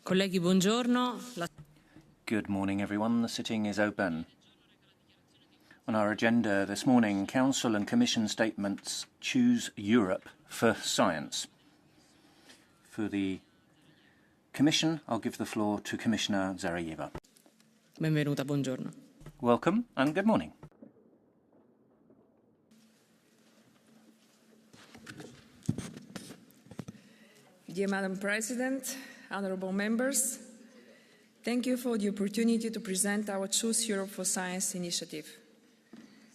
Colleghi, buongiorno. Good morning, everyone. The sitting is open. On our agenda this morning, Council and Commission statements Choose Europe for Science. For the Commission, I'll give the floor to Commissioner Zarajeva. Benvenuta, buongiorno. Welcome and good morning. Dear Madam President, honourable members, thank you for the opportunity to present our Choose Europe for Science initiative.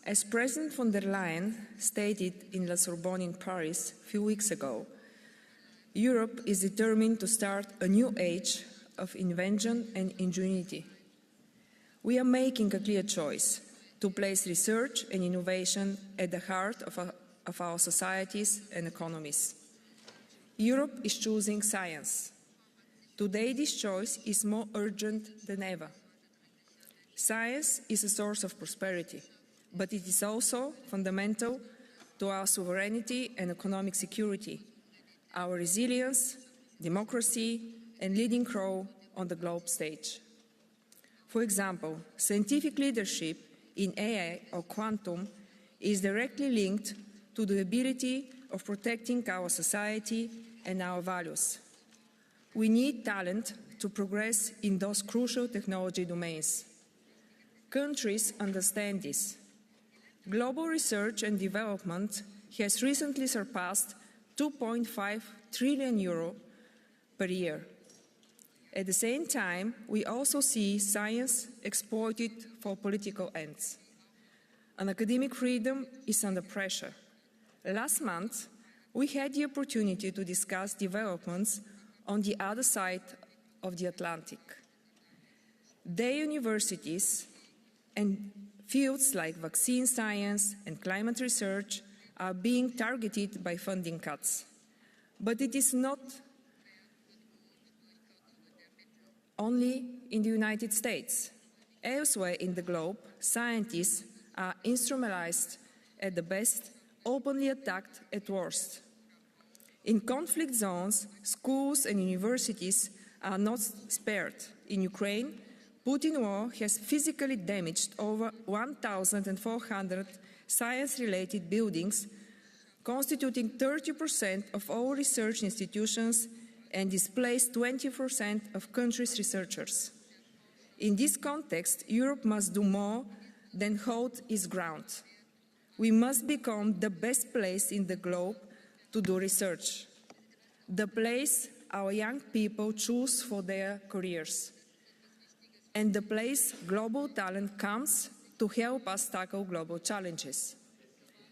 As President von der Leyen stated in La Sorbonne in Paris a few weeks ago, Europe is determined to start a new age of invention and ingenuity. We are making a clear choice to place research and innovation at the heart of our societies and economies. Europe is choosing science. Today, this choice is more urgent than ever. Science is a source of prosperity, but it is also fundamental to our sovereignty and economic security, our resilience, democracy, and leading role on the globe stage. For example, scientific leadership in AI or quantum is directly linked to the ability of protecting our society and our values. We need talent to progress in those crucial technology domains. Countries understand this. Global research and development has recently surpassed €2.5 trillion per year. At the same time, we also see science exploited for political ends. And academic freedom is under pressure. Last month, we had the opportunity to discuss developments on the other side of the Atlantic. Their universities and fields like vaccine science and climate research are being targeted by funding cuts. But it is not only in the United States. Elsewhere in the globe, scientists are instrumentalized at the best, openly attacked at worst. In conflict zones, schools and universities are not spared. In Ukraine, Putin's war has physically damaged over 1,400 science-related buildings, constituting 30% of all research institutions and displaced 20% of countries' researchers. In this context, Europe must do more than hold its ground. We must become the best place in the globe to do research, the place our young people choose for their careers, and the place global talent comes to help us tackle global challenges.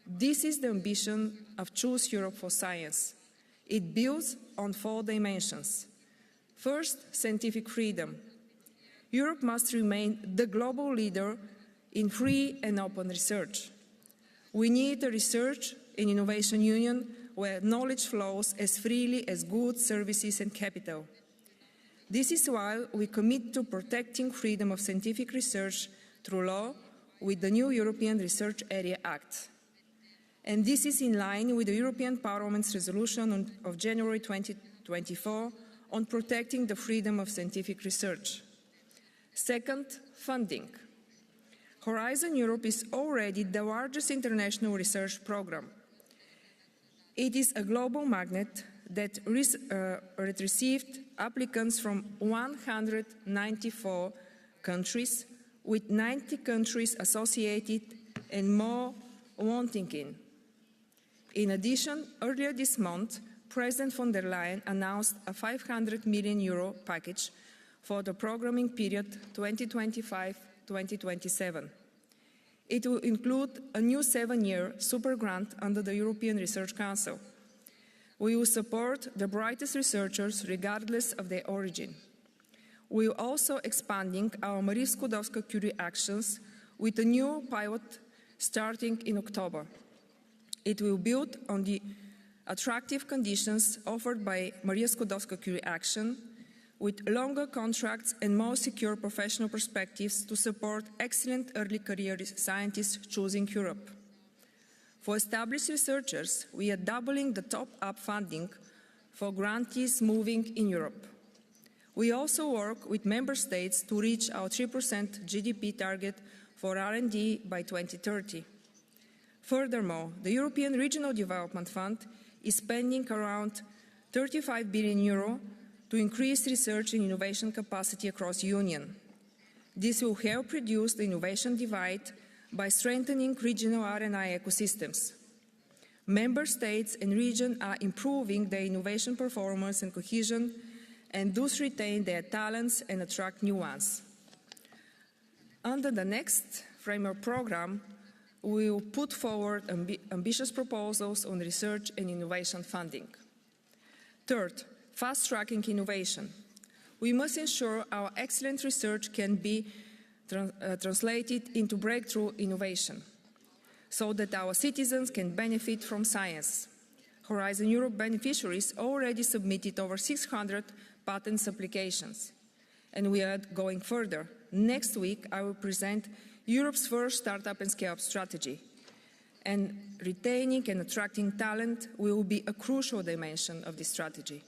This is the ambition of Choose Europe for Science. It builds on 4 dimensions. First, scientific freedom. Europe must remain the global leader in free and open research. We need a research and innovation union where knowledge flows as freely as goods, services, and capital. This is why we commit to protecting freedom of scientific research through law with the new European Research Area Act. And this is in line with the European Parliament's resolution of January 2024 on protecting the freedom of scientific research. Second, funding. Horizon Europe is already the largest international research program. It is a global magnet that received applicants from 194 countries, with 90 countries associated and more wanting in. In addition, earlier this month, President von der Leyen announced a €500 million package for the programming period 2025-2027. It will include a new 7-year super grant under the European Research Council. We will support the brightest researchers regardless of their origin. We are also expanding our Marie Skłodowska-Curie actions with a new pilot starting in October. It will build on the attractive conditions offered by Marie Skłodowska-Curie Action, with longer contracts and more secure professional perspectives to support excellent early career scientists choosing Europe. For established researchers, we are doubling the top-up funding for grantees moving in Europe. We also work with Member States to reach our 3% GDP target for R&D by 2030. Furthermore, the European Regional Development Fund is spending around €35 billion to increase research and innovation capacity across the Union. This will help reduce the innovation divide by strengthening regional R&I ecosystems. Member States and regions are improving their innovation performance and cohesion and thus retain their talents and attract new ones. Under the next framework program, we will put forward ambitious proposals on research and innovation funding. Third, fast-tracking innovation. We must ensure our excellent research can be translated into breakthrough innovation so that our citizens can benefit from science. Horizon Europe beneficiaries already submitted over 600 patent applications, and we are going further. Next week, I will present Europe's first startup and scale-up strategy, and retaining and attracting talent will be a crucial dimension of this strategy.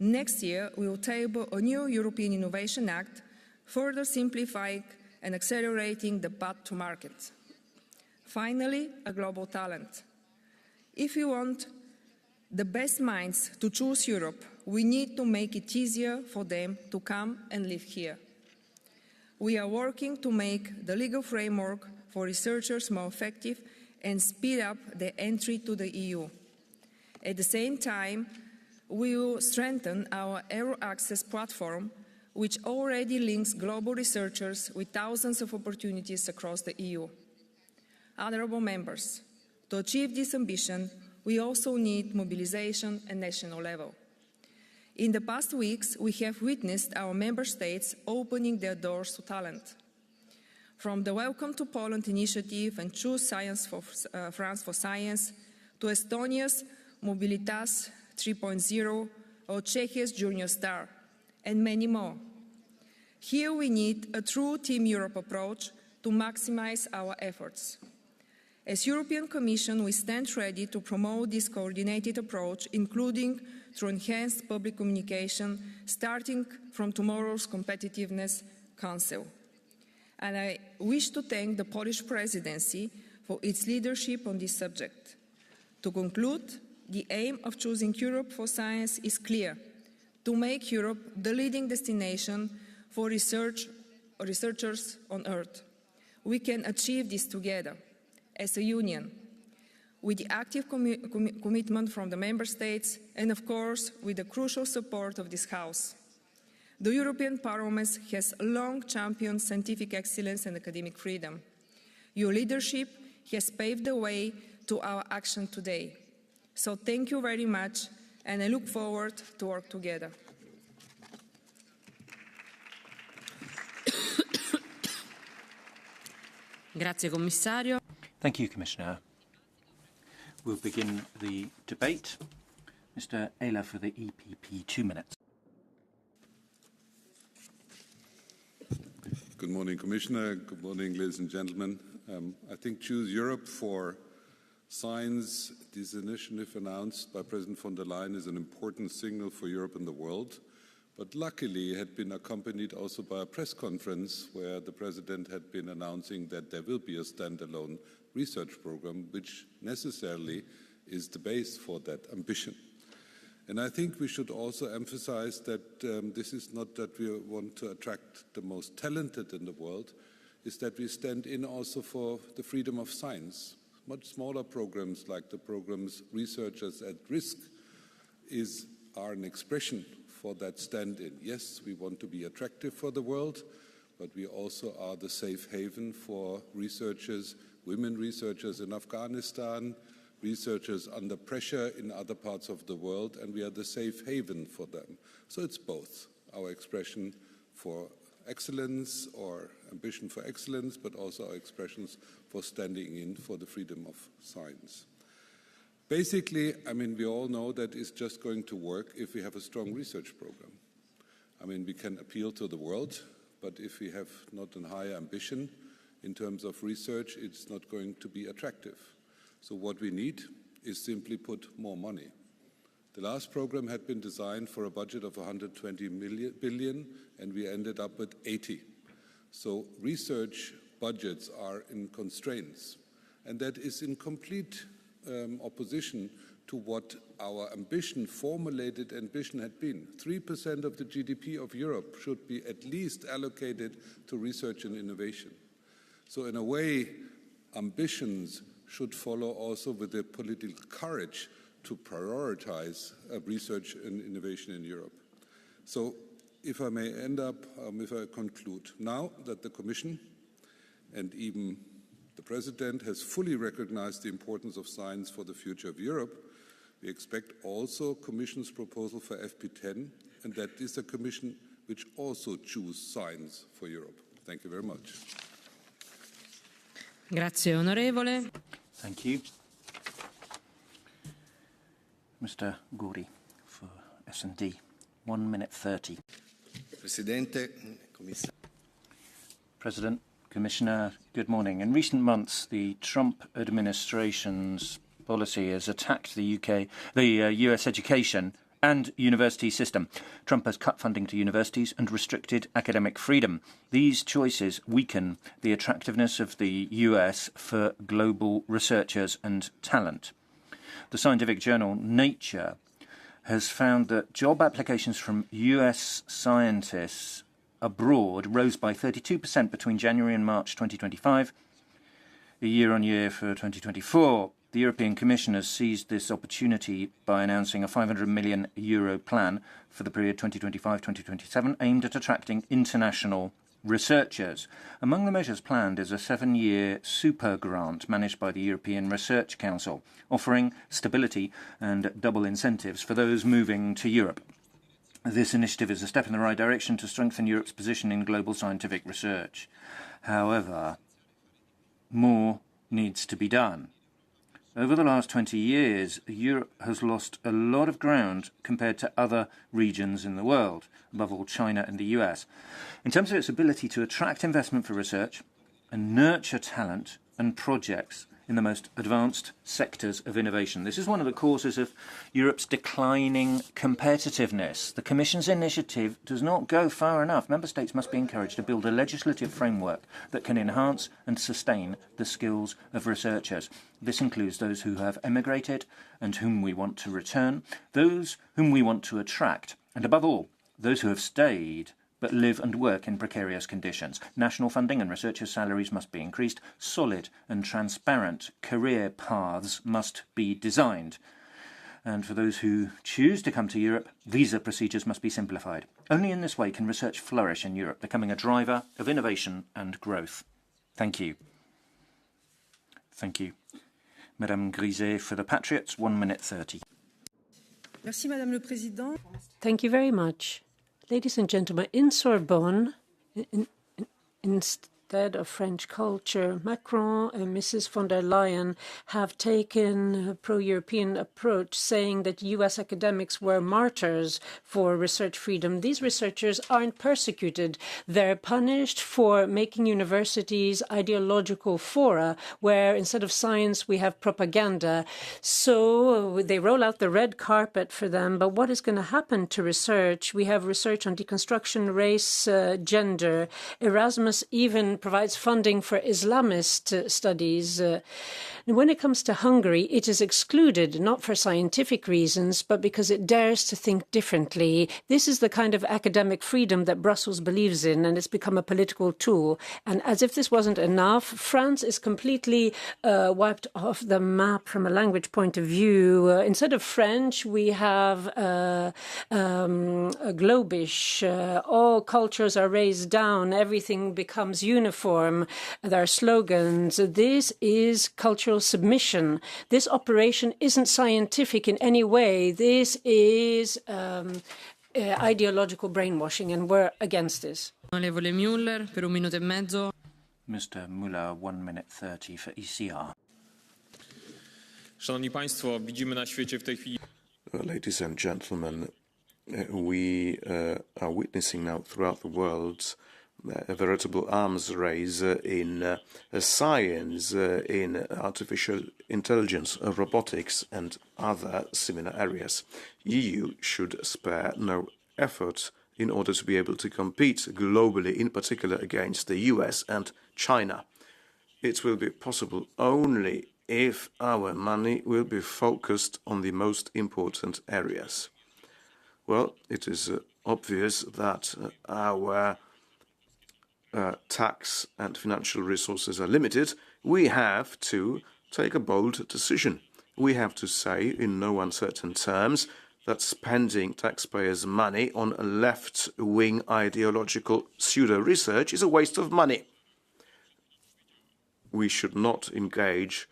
Next year, we will table a new European Innovation Act, further simplifying and accelerating the path to market. Finally, a global talent. If we want the best minds to choose Europe, we need to make it easier for them to come and live here. We are working to make the legal framework for researchers more effective and speed up their entry to the EU. At the same time, we will strengthen our Euro Access platform, which already links global researchers with thousands of opportunities across the EU. Honourable members, to achieve this ambition, we also need mobilization at national level. In the past weeks, we have witnessed our member states opening their doors to talent. From the Welcome to Poland initiative and Choose Science for France for Science, to Estonia's Mobilitas 3.0 or Czechia's Junior Star, and many more. Here we need a true Team Europe approach to maximize our efforts. As European Commission, we stand ready to promote this coordinated approach, including through enhanced public communication, starting from tomorrow's Competitiveness Council. And I wish to thank the Polish Presidency for its leadership on this subject. To conclude, the aim of choosing Europe for science is clear: to make Europe the leading destination for researchers on Earth. We can achieve this together, as a union, with the active commitment from the Member States and, of course, with the crucial support of this House. The European Parliament has long championed scientific excellence and academic freedom. Your leadership has paved the way to our action today. So thank you very much, and I look forward to work together. Grazie, Commissario. Thank you, Commissioner. We'll begin the debate. Mr. Ehler for the EPP, 2 minutes. Good morning, Commissioner. Good morning, ladies and gentlemen. I think Choose Europe for Science, this initiative announced by President von der Leyen, is an important signal for Europe and the world. But luckily, it had been accompanied also by a press conference where the President had been announcing that there will be a standalone research program, which necessarily is the base for that ambition. And I think we should also emphasize that this is not that we want to attract the most talented in the world, is that we stand in also for the freedom of science. Much smaller programs like the programs Researchers at Risk are an expression for that stand-in. Yes, we want to be attractive for the world, but we also are the safe haven for researchers, women researchers in Afghanistan, researchers under pressure in other parts of the world, and we are the safe haven for them. So it's both our expression for excellence or ambition for excellence, but also our expressions for standing in for the freedom of science. Basically, we all know that it's just going to work if we have a strong research program. We can appeal to the world, but if we have not a higher ambition in terms of research, it's not going to be attractive. So what we need is simply put more money. The last program had been designed for a budget of 120 billion, and we ended up with 80. So research budgets are in constraints, and that is in complete opposition to what our formulated ambition had been. 3% of the GDP of Europe should be at least allocated to research and innovation. So in a way, ambitions should follow also with the political courage to prioritize research and innovation in Europe. So if I may if I conclude, now that the Commission and even the President has fully recognized the importance of science for the future of Europe, we expect also Commission's proposal for FP10, and that is a Commission which also choose science for Europe. Thank you very much. Grazie, onorevole. Thank you. Mr. Gori for S&D. 1 minute 30. President, Commissioner, good morning. In recent months, the Trump administration's policy has attacked the US education and university system. Trump has cut funding to universities and restricted academic freedom. These choices weaken the attractiveness of the US for global researchers and talent. The scientific journal Nature has found that job applications from US scientists abroad rose by 32% between January and March 2025, year-on-year for 2024. The European Commission has seized this opportunity by announcing a €500 million plan for the period 2025-2027 aimed at attracting international researchers. Among the measures planned is a 7-year super grant managed by the European Research Council, offering stability and double incentives for those moving to Europe. This initiative is a step in the right direction to strengthen Europe's position in global scientific research. However, more needs to be done. Over the last 20 years, Europe has lost a lot of ground compared to other regions in the world, above all China and the US, in terms of its ability to attract investment for research and nurture talent and projects in the most advanced sectors of innovation. This is one of the causes of Europe's declining competitiveness. The Commission's initiative does not go far enough. Member States must be encouraged to build a legislative framework that can enhance and sustain the skills of researchers. This includes those who have emigrated and whom we want to return, those whom we want to attract, and above all, those who have stayed but live and work in precarious conditions. National funding and researchers' salaries must be increased. Solid and transparent career paths must be designed. And for those who choose to come to Europe, visa procedures must be simplified. Only in this way can research flourish in Europe, becoming a driver of innovation and growth. Thank you. Thank you. Madame Griset for the Patriots, 1 minute 30. Merci, Madame le Président. Thank you very much. Ladies and gentlemen, in Sorbonne, instead of French culture, Macron and Mrs. von der Leyen have taken a pro-European approach, saying that US academics were martyrs for research freedom. These researchers aren't persecuted. They're punished for making universities ideological fora, where instead of science, we have propaganda. So they roll out the red carpet for them. But what is going to happen to research? We have research on deconstruction, race, gender. Erasmus even provides funding for Islamist studies. When it comes to Hungary, it is excluded, not for scientific reasons, but because it dares to think differently. This is the kind of academic freedom that Brussels believes in, and it's become a political tool. And as if this wasn't enough, France is completely wiped off the map from a language point of view. Instead of French, we have Globish. All cultures are raised down. Everything becomes uniform. There are slogans. This is cultural submission. This operation isn't scientific in any way. This is ideological brainwashing, and we're against this. Onorevole Müller, per 1 minuto e mezzo. Mr. Müller, 1 minute 30 for ECR. Szanowni Państwo, widzimy na świecie w tej chwili. Ladies and gentlemen, we are witnessing now throughout the world a veritable arms race in science, in artificial intelligence, robotics and other similar areas. EU should spare no effort in order to be able to compete globally, in particular against the US and China. It will be possible only if our money will be focused on the most important areas. Well, it is obvious that our tax and financial resources are limited. We have to take a bold decision. We have to say in no uncertain terms that spending taxpayers' money on left-wing ideological pseudo-research is a waste of money. We should not engage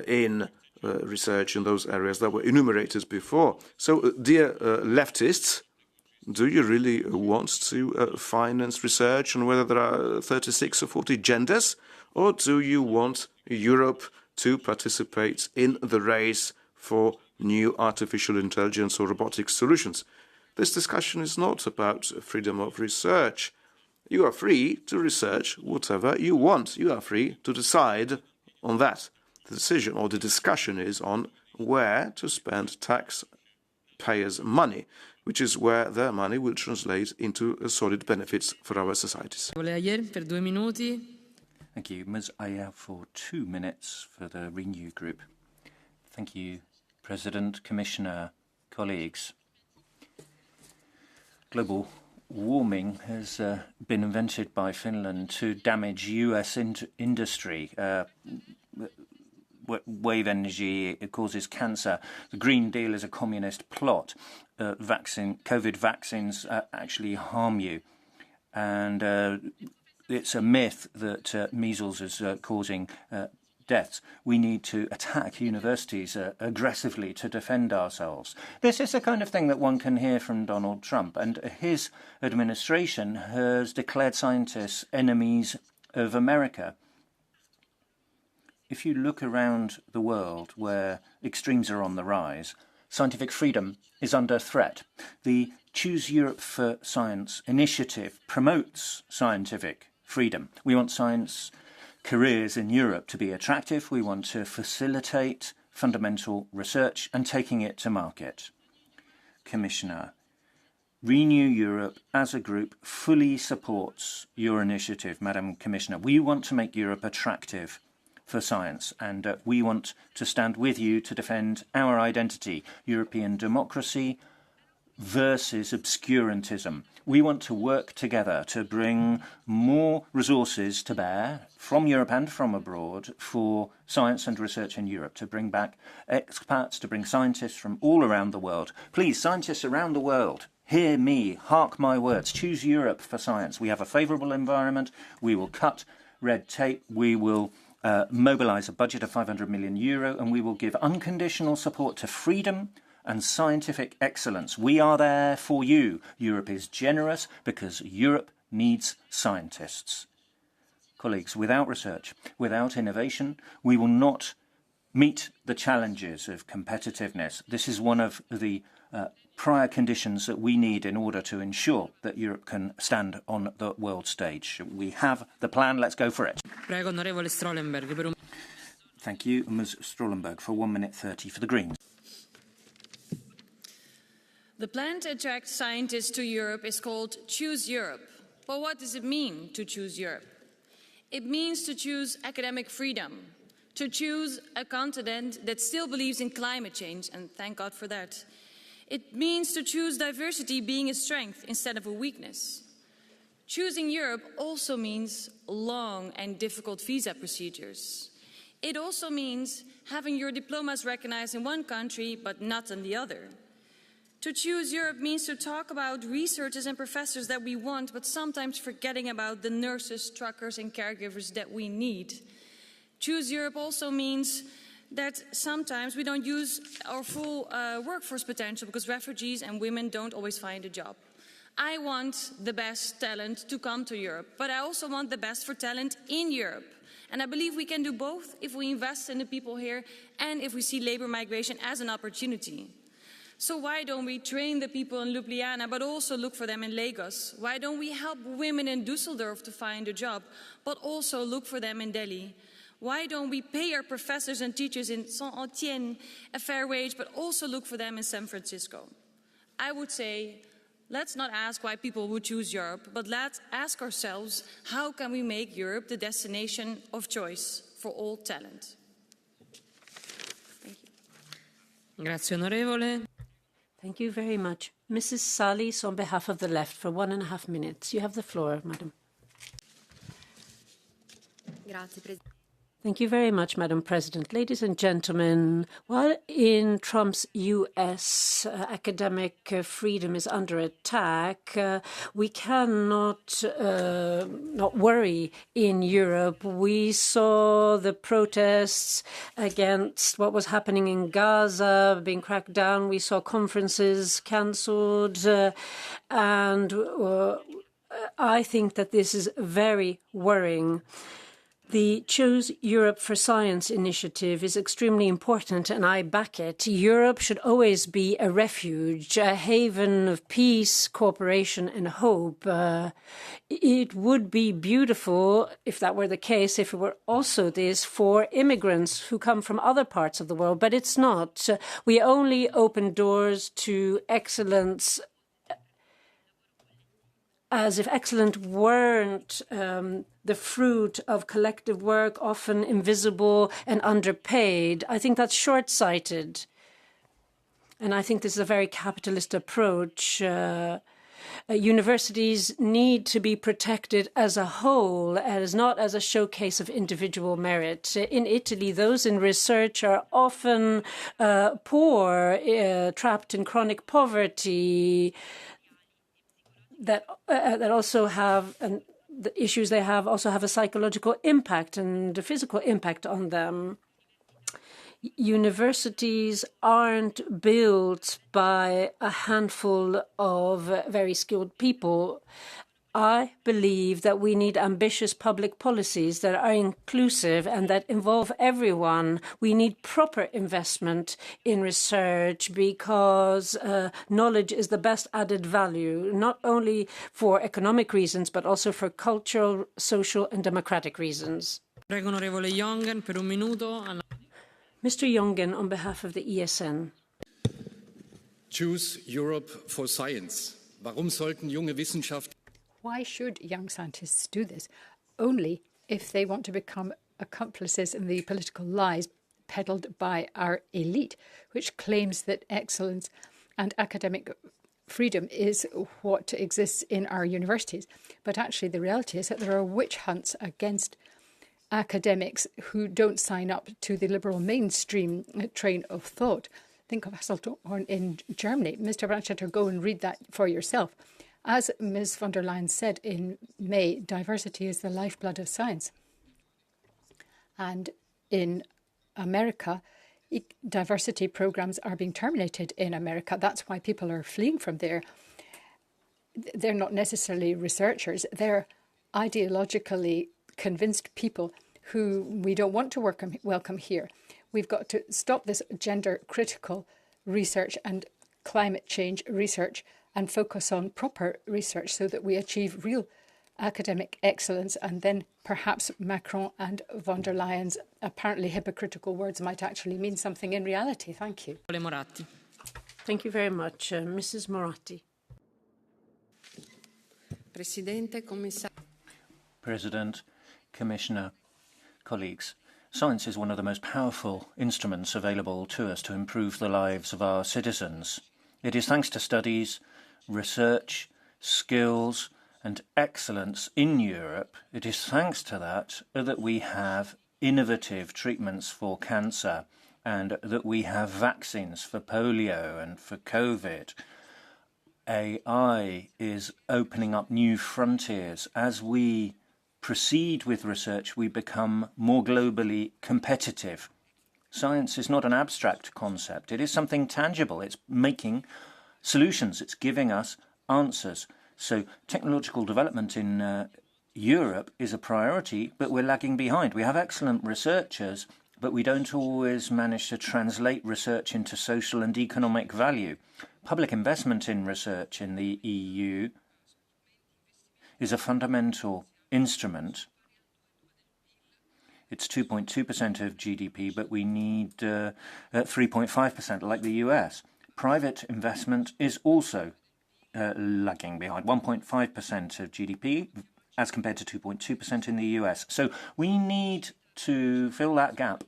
in research in those areas that were enumerated before. So, dear leftists, do you really want to finance research on whether there are 36 or 40 genders? Or do you want Europe to participate in the race for new artificial intelligence or robotic solutions? This discussion is not about freedom of research. You are free to research whatever you want. You are free to decide on that. The decision or the discussion is on where to spend taxpayers' money, which is where their money will translate into solid benefits for our societies. Thank you. Ms. Ayer for 2 minutes for the Renew Group. Thank you, President, Commissioner, colleagues. Global warming has been invented by Finland to damage US industry. Wave energy, it causes cancer. The Green Deal is a communist plot. COVID vaccines actually harm you. And it's a myth that measles is causing deaths. We need to attack universities aggressively to defend ourselves. This is the kind of thing that one can hear from Donald Trump. And his administration has declared scientists enemies of America. If you look around the world where extremes are on the rise, scientific freedom is under threat. The Choose Europe for Science initiative promotes scientific freedom. We want science careers in Europe to be attractive. We want to facilitate fundamental research and taking it to market. Commissioner, Renew Europe as a group fully supports your initiative, Madam Commissioner. We want to make Europe attractive for science, and we want to stand with you to defend our identity, European democracy versus obscurantism. We want to work together to bring more resources to bear from Europe and from abroad for science and research in Europe, to bring back expats, to bring scientists from all around the world. Please, scientists around the world, hear me, hark my words. Choose Europe for science. We have a favourable environment. We will cut red tape. We will mobilise a budget of €500 million, and we will give unconditional support to freedom and scientific excellence. We are there for you. Europe is generous because Europe needs scientists. Colleagues, without research, without innovation, we will not meet the challenges of competitiveness. This is one of the prior conditions that we need in order to ensure that Europe can stand on the world stage. We have the plan. Let's go for it. Thank you, Ms. Strollenberg, for 1 minute 30 for the Greens. The plan to attract scientists to Europe is called Choose Europe. But what does it mean to choose Europe? It means to choose academic freedom, to choose a continent that still believes in climate change, and thank God for that. It means to choose diversity being a strength instead of a weakness. Choosing Europe also means long and difficult visa procedures. It also means having your diplomas recognized in one country but not in the other. To choose Europe means to talk about researchers and professors that we want, but sometimes forgetting about the nurses, truckers and caregivers that we need. Choose Europe also means that sometimes we don't use our full workforce potential because refugees and women don't always find a job. I want the best talent to come to Europe, but I also want the best for talent in Europe. And I believe we can do both if we invest in the people here and if we see labour migration as an opportunity. So why don't we train the people in Ljubljana, but also look for them in Lagos? Why don't we help women in Düsseldorf to find a job, but also look for them in Delhi? Why don't we pay our professors and teachers in Saint-Étienne a fair wage, but also look for them in San Francisco? I would say, let's not ask why people would choose Europe, but let's ask ourselves, how can we make Europe the destination of choice for all talent? Thank you. Grazie onorevole. Thank you very much. Mrs. Salis, on behalf of the left, for 1.5 minutes. You have the floor, madam. Thank you very much, Madam President. Ladies and gentlemen, while in Trump's U.S. Academic freedom is under attack, we cannot not worry in Europe. We saw the protests against what was happening in Gaza being cracked down. We saw conferences cancelled, and I think that this is very worrying. The Choose Europe for Science initiative is extremely important, and I back it. Europe should always be a refuge, a haven of peace, cooperation, and hope. It would be beautiful, if that were the case, if it were also this for immigrants who come from other parts of the world, but it's not. We only open doors to excellence as if excellence weren't the fruit of collective work, often invisible and underpaid. I think that's short-sighted. And I think this is a very capitalist approach. Universities need to be protected as a whole, as not as a showcase of individual merit. In Italy, those in research are often poor, trapped in chronic poverty, that also have, and the issues they have also have a psychological impact and a physical impact on them. Universities aren't built by a handful of very skilled people. I believe that we need ambitious public policies that are inclusive and that involve everyone. We need proper investment in research because knowledge is the best added value, not only for economic reasons, but also for cultural, social, and democratic reasons. Prego, onorevole Jongen, per un minuto. Mr. Jongen, on behalf of the ESN. Choose Europe for Science. Warum sollten junge Wissenschaftler? Why should young scientists do this? Only if they want to become accomplices in the political lies peddled by our elite, which claims that excellence and academic freedom is what exists in our universities. But actually, the reality is that there are witch hunts against academics who don't sign up to the liberal mainstream train of thought. Think of Hasselhorn in Germany. Mr. Brandstetter, go and read that for yourself. As Ms. von der Leyen said in May, diversity is the lifeblood of science. And in America, diversity programs are being terminated in America. That's why people are fleeing from there. They're not necessarily researchers. They're ideologically convinced people who we don't want to welcome here. We've got to stop this gender-critical research and climate change research and focus on proper research so that we achieve real academic excellence, and then perhaps Macron and von der Leyen's apparently hypocritical words might actually mean something in reality. Thank you. Moratti. Thank you very much. Mrs. Moratti. President, Commissioner, colleagues, science is one of the most powerful instruments available to us to improve the lives of our citizens. It is thanks to studies, research, skills and excellence in Europe, it is thanks to that that we have innovative treatments for cancer and that we have vaccines for polio and for COVID. AI is opening up new frontiers. As we proceed with research, we become more globally competitive. Science is not an abstract concept. It is something tangible. It's making solutions. It's giving us answers. So technological development in Europe is a priority, but we're lagging behind. We have excellent researchers, but we don't always manage to translate research into social and economic value. Public investment in research in the EU is a fundamental instrument. It's 2.2% of GDP, but we need 3.5% like the US. Private investment is also lagging behind, 1.5% of GDP as compared to 2.2% in the US. So we need to fill that gap.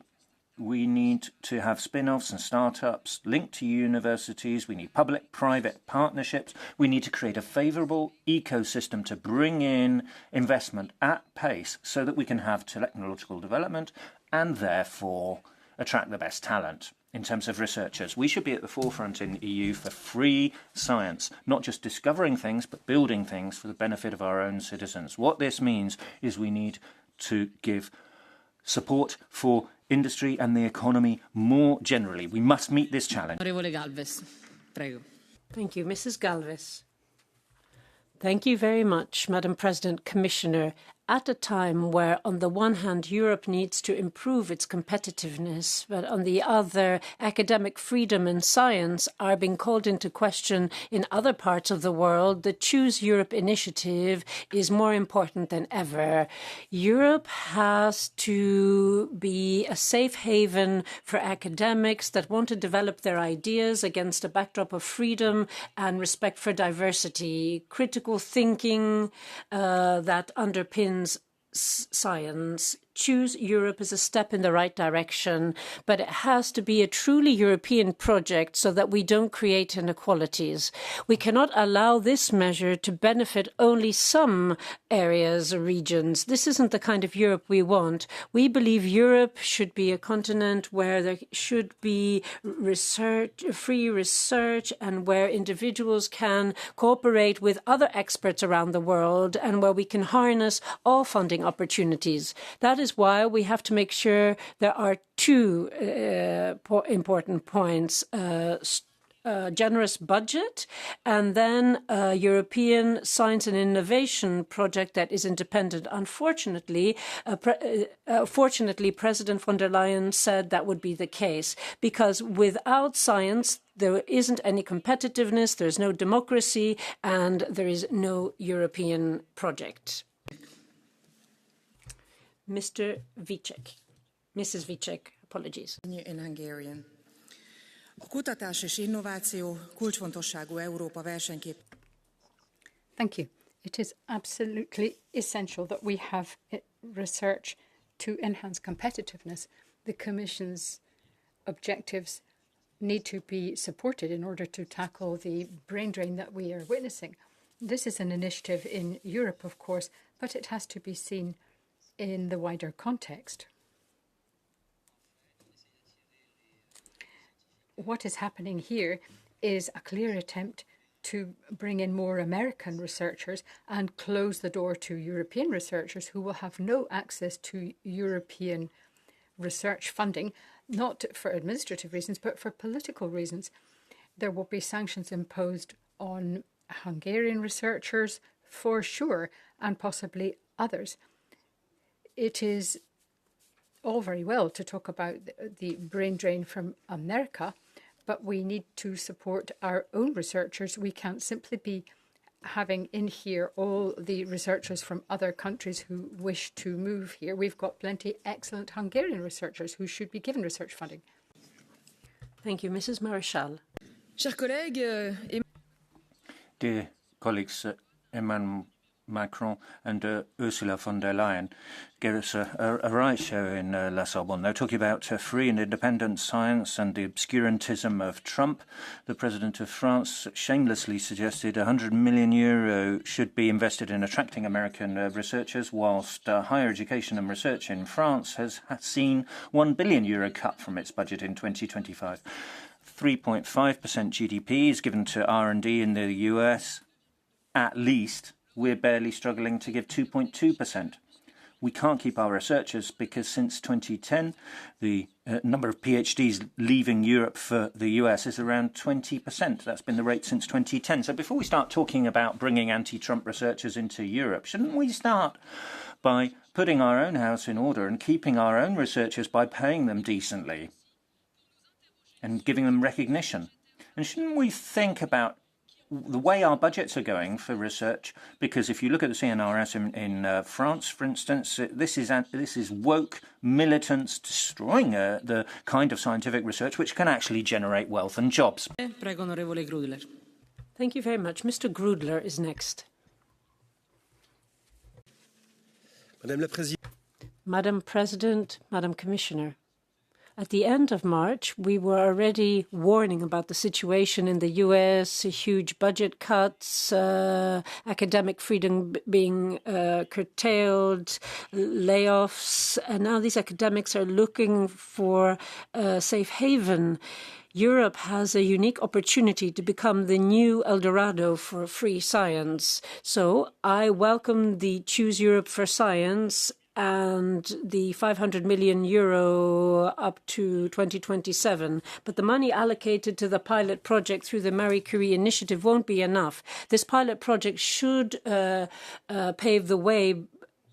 We need to have spin-offs and startups linked to universities. We need public-private partnerships. We need to create a favourable ecosystem to bring in investment at pace so that we can have technological development and therefore attract the best talent. In terms of researchers, we should be at the forefront in the EU for free science, not just discovering things, but building things for the benefit of our own citizens. What this means is we need to give support for industry and the economy more generally. We must meet this challenge. Onorevole Galvez, prego. Thank you. Mrs. Galvez. Thank you very much, Madam President, Commissioner. At a time where, on the one hand, Europe needs to improve its competitiveness, but on the other, academic freedom and science are being called into question in other parts of the world, the Choose Europe initiative is more important than ever. Europe has to be a safe haven for academics that want to develop their ideas against a backdrop of freedom and respect for diversity, critical thinking that underpins science. Choose Europe is a step in the right direction, but it has to be a truly European project so that we don't create inequalities. We cannot allow this measure to benefit only some areas or regions. This isn't the kind of Europe we want. We believe Europe should be a continent where there should be research, free research, and where individuals can cooperate with other experts around the world and where we can harness all funding opportunities. That is why we have to make sure there are two important points. Generous budget and then a European science and innovation project that is independent. Unfortunately, fortunately, President von der Leyen said that would be the case because without science, there isn't any competitiveness, there's no democracy, and there is no European project. Mr. Vicek. Mrs. Vicek, apologies. In Hungarian. A kutatás és innováció kulcsfontosságú Európa versenykép. Thank you. It is absolutely essential that we have research to enhance competitiveness. The Commission's objectives need to be supported in order to tackle the brain drain that we are witnessing. This is an initiative in Europe, of course, but it has to be seen in the wider context. What is happening here is a clear attempt to bring in more American researchers and close the door to European researchers who will have no access to European research funding, not for administrative reasons, but for political reasons. There will be sanctions imposed on Hungarian researchers, for sure, and possibly others. It is all very well to talk about the brain drain from America, but we need to support our own researchers. We can't simply be having in here all the researchers from other countries who wish to move here. We've got plenty excellent Hungarian researchers who should be given research funding. Thank you. Mrs. Maréchal. Dear colleagues, Emmanuel Macron and Ursula von der Leyen gave us a right show in La Sorbonne. They're talking about free and independent science and the obscurantism of Trump. The President of France shamelessly suggested €100 million should be invested in attracting American researchers, whilst higher education and research in France has seen €1 billion cut from its budget in 2025. 3.5% GDP is given to R&D in the US, at least. We're barely struggling to give 2.2%. We can't keep our researchers because since 2010, the number of PhDs leaving Europe for the US is around 20%. That's been the rate since 2010. So before we start talking about bringing anti-Trump researchers into Europe, shouldn't we start by putting our own house in order and keeping our own researchers by paying them decently and giving them recognition. And shouldn't we think about the way our budgets are going for research? Because if you look at the CNRS in France, for instance, this is woke militants destroying the kind of scientific research which can actually generate wealth and jobs. Thank you very much. Mr. Grudler is next. Madam President, Madam Commissioner, at the end of March, we were already warning about the situation in the US, huge budget cuts, academic freedom being curtailed, layoffs, and now these academics are looking for a safe haven. Europe has a unique opportunity to become the new El Dorado for free science. So I welcome the Choose Europe for Science and the €500 million up to 2027. But the money allocated to the pilot project through the Marie Curie initiative won't be enough. This pilot project should pave the way,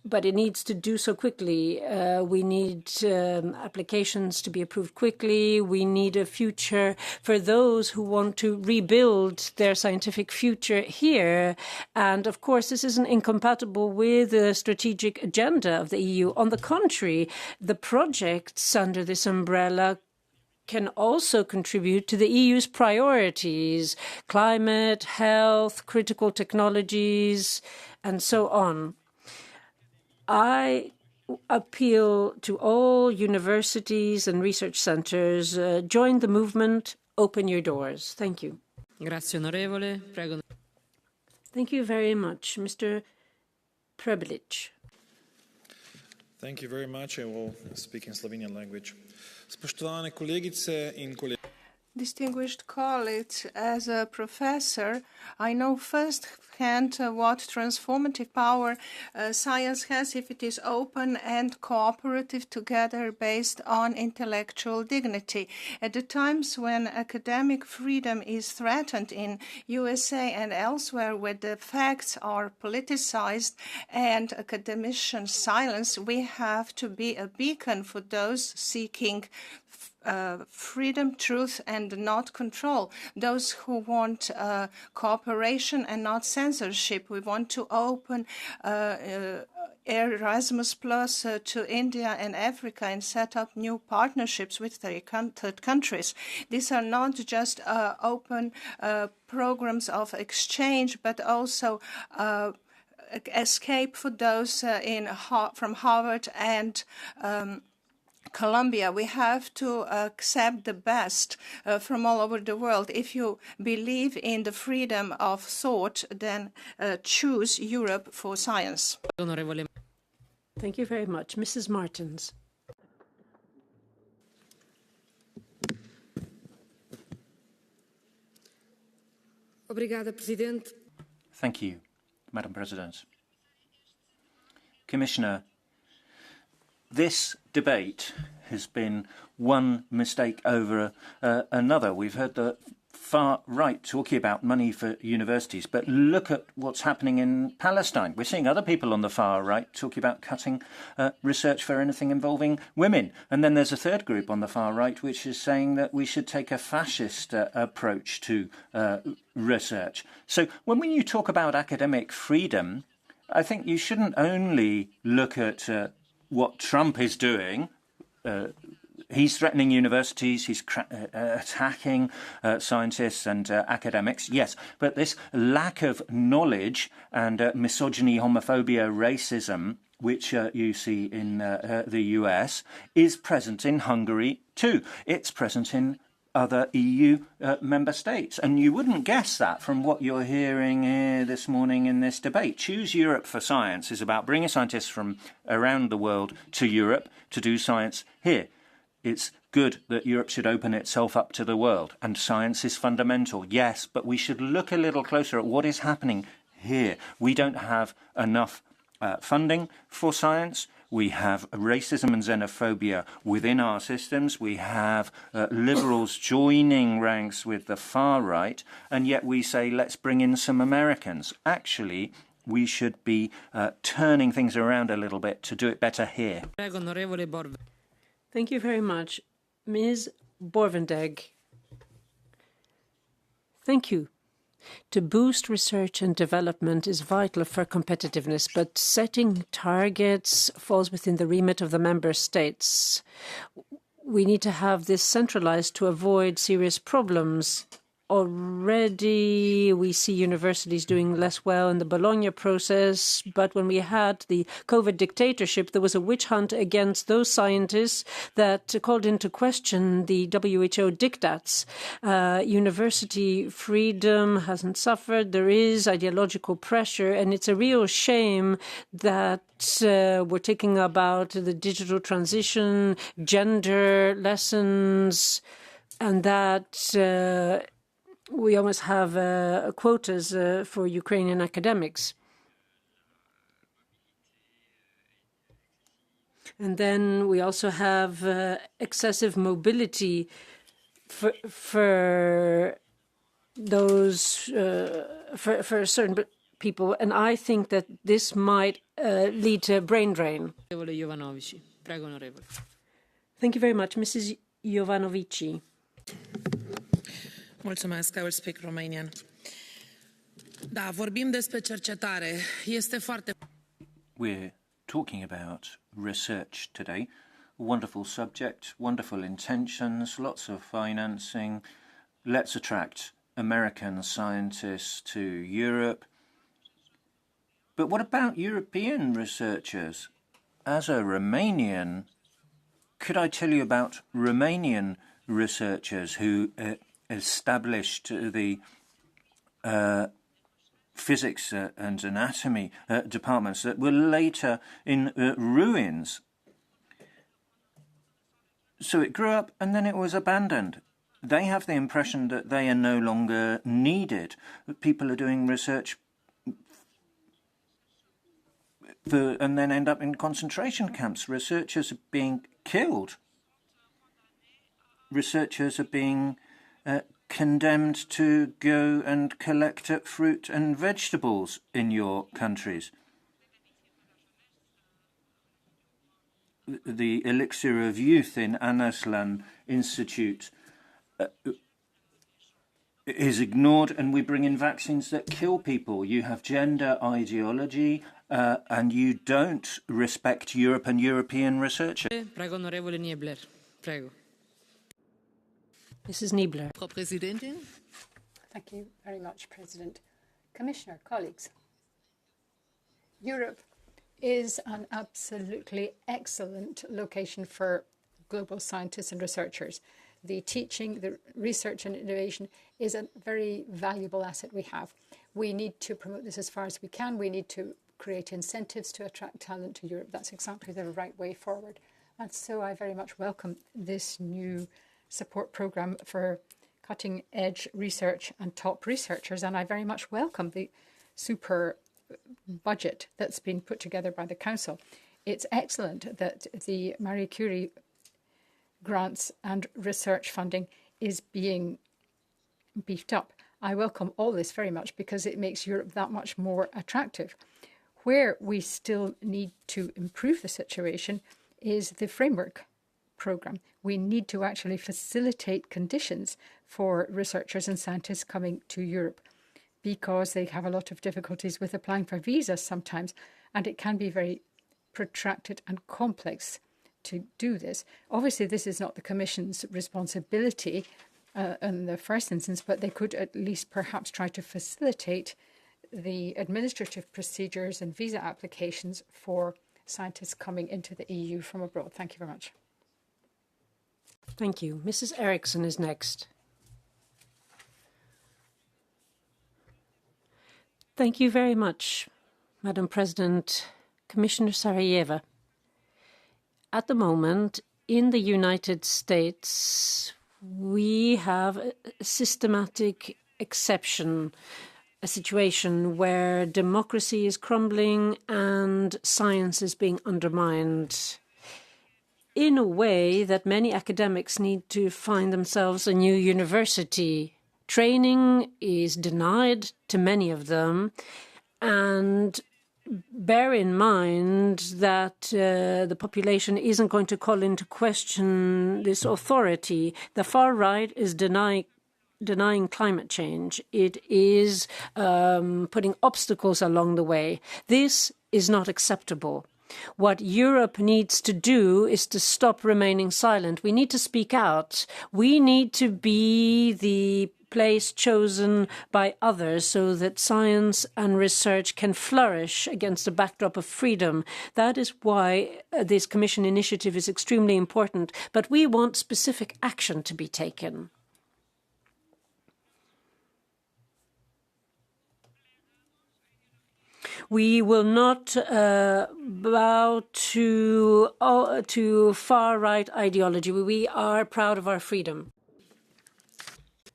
but it needs to do so quickly. We need applications to be approved quickly. We need a future for those who want to rebuild their scientific future here. And of course, this isn't incompatible with the strategic agenda of the EU. On the contrary, the projects under this umbrella can also contribute to the EU's priorities: climate, health, critical technologies, and so on. I appeal to all universities and research centres, join the movement, open your doors. Thank you. Grazie, onorevole. Prego. Thank you very much. Mr. Prebilic. Thank you very much. I will speak in Slovenian language. Spoštovane kolegice in kolegi. Distinguished colleagues, as a professor, I know firsthand what transformative power science has if it is open and cooperative together based on intellectual dignity. At the times when academic freedom is threatened in USA and elsewhere, where the facts are politicized and academicians silenced, we have to be a beacon for those seeking freedom, truth, and not control. Those who want cooperation and not censorship. We want to open Erasmus Plus to India and Africa and set up new partnerships with third countries. These are not just open programs of exchange, but also escape for those from Harvard and Colombia. We have to accept the best from all over the world. If you believe in the freedom of thought, then choose Europe for science. Thank you very much. Mrs. Martins. Thank you, Madam President. Commissioner, this debate has been one mistake over another. We've heard the far right talking about money for universities, but look at what's happening in Palestine. We're seeing other people on the far right talking about cutting research for anything involving women. And then there's a third group on the far right which is saying that we should take a fascist approach to research. So when you talk about academic freedom, I think you shouldn't only look at what Trump is doing. He's threatening universities, he's attacking scientists and academics, yes, but this lack of knowledge and misogyny, homophobia, racism, which you see in the US, is present in Hungary too. It's present in other EU member states. And you wouldn't guess that from what you're hearing here this morning in this debate. Choose Europe for Science is about bringing scientists from around the world to Europe to do science here. It's good that Europe should open itself up to the world, and science is fundamental, yes, but we should look a little closer at what is happening here. We don't have enough funding for science. We have racism and xenophobia within our systems. We have liberals joining ranks with the far right, and yet we say, let's bring in some Americans. Actually, we should be turning things around a little bit to do it better here. Thank you very much. Ms. Borvendeg. Thank you. To boost research and development is vital for competitiveness, but setting targets falls within the remit of the member states. We need to have this centralized to avoid serious problems. Already we see universities doing less well in the Bologna process, but when we had the COVID dictatorship, there was a witch hunt against those scientists that called into question the WHO diktats. University freedom hasn't suffered. There is ideological pressure, and it's a real shame that we're taking about the digital transition, gender lessons, and that we almost have quotas for Ukrainian academics. And then we also have excessive mobility for those, for certain people. And I think that this might lead to brain drain. Thank you very much. Mrs. Jovanovici. Mulțumesc, I will speak Romanian. Da, vorbim despre cercetare. Este foarte... We're talking about research today. Wonderful subject, wonderful intentions, lots of financing. Let's attract American scientists to Europe. But what about European researchers? As a Romanian, could I tell you about Romanian researchers who established the physics and anatomy departments that were later in ruins. So it grew up and then it was abandoned. They have the impression that they are no longer needed. People are doing research and then end up in concentration camps. Researchers are being killed. Researchers are being condemned to go and collect fruit and vegetables in your countries. The Elixir of Youth in Anaslan Institute is ignored, and we bring in vaccines that kill people. You have gender ideology, and you don't respect Europe and European researchers. Prego, onorevole Niebler. Prego. Mrs. Niebler. Frau Präsidentin. Thank you very much, President. Commissioner, colleagues. Europe is an absolutely excellent location for global scientists and researchers. The teaching, the research and innovation is a very valuable asset we have. We need to promote this as far as we can. We need to create incentives to attract talent to Europe. That's exactly the right way forward. And so I very much welcome this new support program for cutting-edge research and top researchers. And I very much welcome the super budget that's been put together by the Council. It's excellent that the Marie Curie grants and research funding is being beefed up. I welcome all this very much because it makes Europe that much more attractive. Where we still need to improve the situation is the framework program. We need to actually facilitate conditions for researchers and scientists coming to Europe because they have a lot of difficulties with applying for visas sometimes, and it can be very protracted and complex to do this. Obviously, this is not the Commission's responsibility in the first instance, but they could at least perhaps try to facilitate the administrative procedures and visa applications for scientists coming into the EU from abroad. Thank you very much. Thank you. Mrs. Eriksson is next. Thank you very much, Madam President, Commissioner Sarajeva. At the moment, in the United States, we have a systematic exception, a situation where democracy is crumbling and science is being undermined in a way that many academics need to find themselves a new university. Training is denied to many of them, And bear in mind that the population isn't going to call into question this authority. The far right is denying climate change. It is putting obstacles along the way. This is not acceptable. What Europe needs to do is to stop remaining silent. We need to speak out. We need to be the place chosen by others so that science and research can flourish against a backdrop of freedom. That is why this Commission initiative is extremely important. But we want specific action to be taken. We will not bow to far-right ideology. We are proud of our freedom.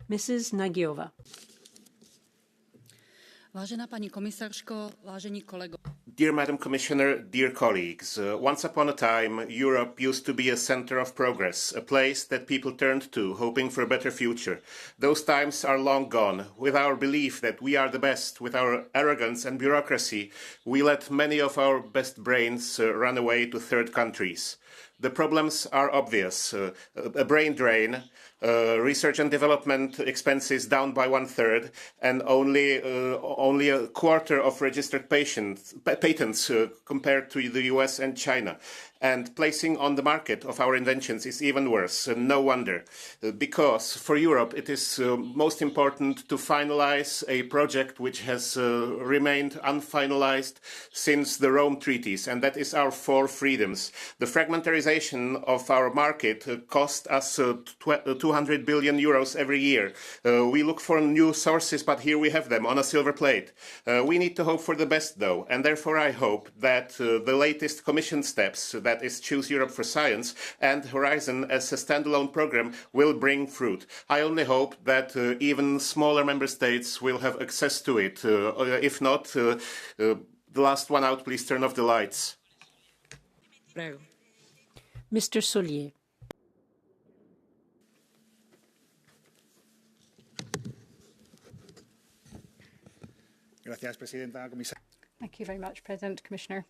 Mrs. Nagyová. Vážená pani komisařko, vážení kolegové. Dear Madam Commissioner, dear colleagues, once upon a time, Europe used to be a center of progress, a place that people turned to, hoping for a better future. Those times are long gone. With our belief that we are the best, with our arrogance and bureaucracy, we let many of our best brains run away to third countries. The problems are obvious. A brain drain, research and development expenses down by 1/3, and only a quarter of registered patents compared to the US and China. And placing on the market of our inventions is even worse. No wonder, because for Europe it is most important to finalize a project which has remained unfinalized since the Rome treaties, and that is our 4 freedoms. The fragmentarization of our market cost us 200 billion euros every year. We look for new sources, but here we have them on a silver plate. We need to hope for the best, though, and therefore I hope that the latest Commission steps, that is Choose Europe for Science and Horizon as a standalone program, will bring fruit. I only hope that even smaller member states will have access to it. If not, the last one out, please turn off the lights. Prego. Mr. Solier. Gracias, Presidenta, Comisaria. Thank you very much, President, Commissioner.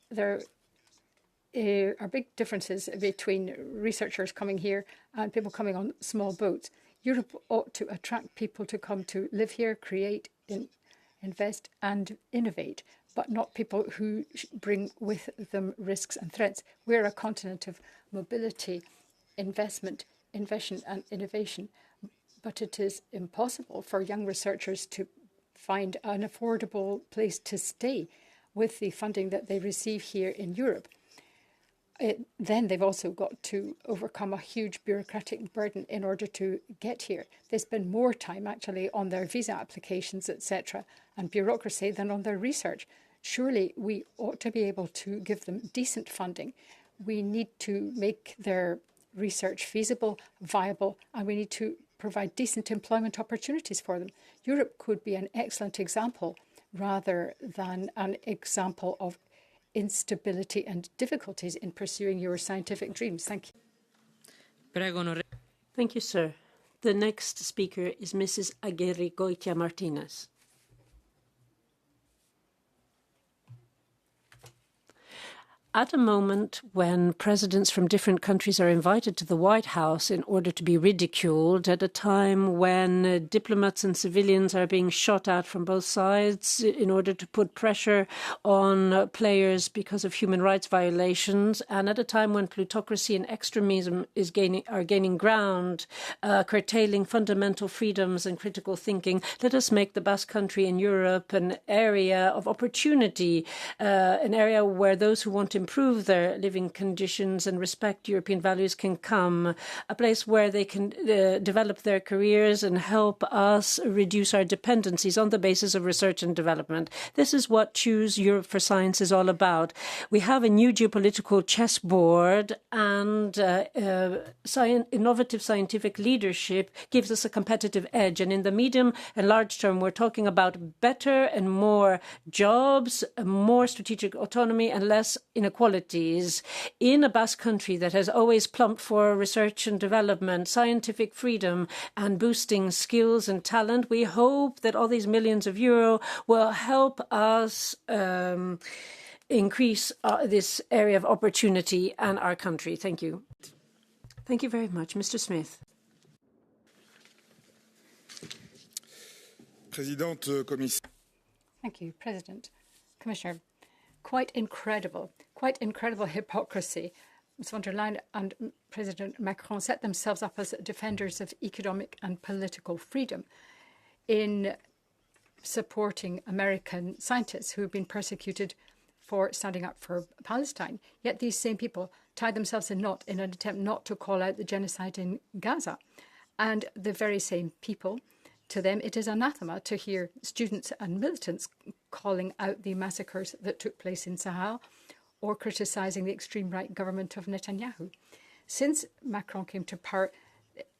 There are big differences between researchers coming here and people coming on small boats. Europe ought to attract people to come to live here, create, invest and innovate, but not people who bring with them risks and threats. We're a continent of mobility, investment, invention and innovation, but it is impossible for young researchers to find an affordable place to stay with the funding that they receive here in Europe. Then they've also got to overcome a huge bureaucratic burden in order to get here. They spend more time actually on their visa applications, etc., and bureaucracy than on their research. Surely we ought to be able to give them decent funding. We need to make their research feasible, viable, and we need to provide decent employment opportunities for them. Europe could be an excellent example rather than an example of instability and difficulties in pursuing your scientific dreams. Thank you. Thank you, sir. The next speaker is Mrs. Aguirre-Goitia Martinez. At a moment when presidents from different countries are invited to the White House in order to be ridiculed, at a time when diplomats and civilians are being shot at from both sides in order to put pressure on players because of human rights violations, and at a time when plutocracy and extremism are gaining ground, curtailing fundamental freedoms and critical thinking, let us make the Basque Country in Europe an area of opportunity, an area where those who want to improve their living conditions and respect European values can come, a place where they can develop their careers and help us reduce our dependencies on the basis of research and development. This is what Choose Europe for Science is all about. We have a new geopolitical chessboard, and innovative scientific leadership gives us a competitive edge. And in the medium and large term, we're talking about better and more jobs, more strategic autonomy, and less inequality inequalities in a Basque country that has always plumped for research and development, scientific freedom, and boosting skills and talent. We hope that all these millions of euro will help us increase this area of opportunity and our country. Thank you. Thank you very much. Mr. Smith. Thank you, President. Commissioner, quite incredible hypocrisy. Ms von der Leyen and President Macron set themselves up as defenders of economic and political freedom in supporting American scientists who have been persecuted for standing up for Palestine. Yet these same people tied themselves in knot in an attempt not to call out the genocide in Gaza. And the very same people, to them, it is anathema to hear students and militants calling out the massacres that took place in Sahel or criticising the extreme right government of Netanyahu. Since Macron came to power,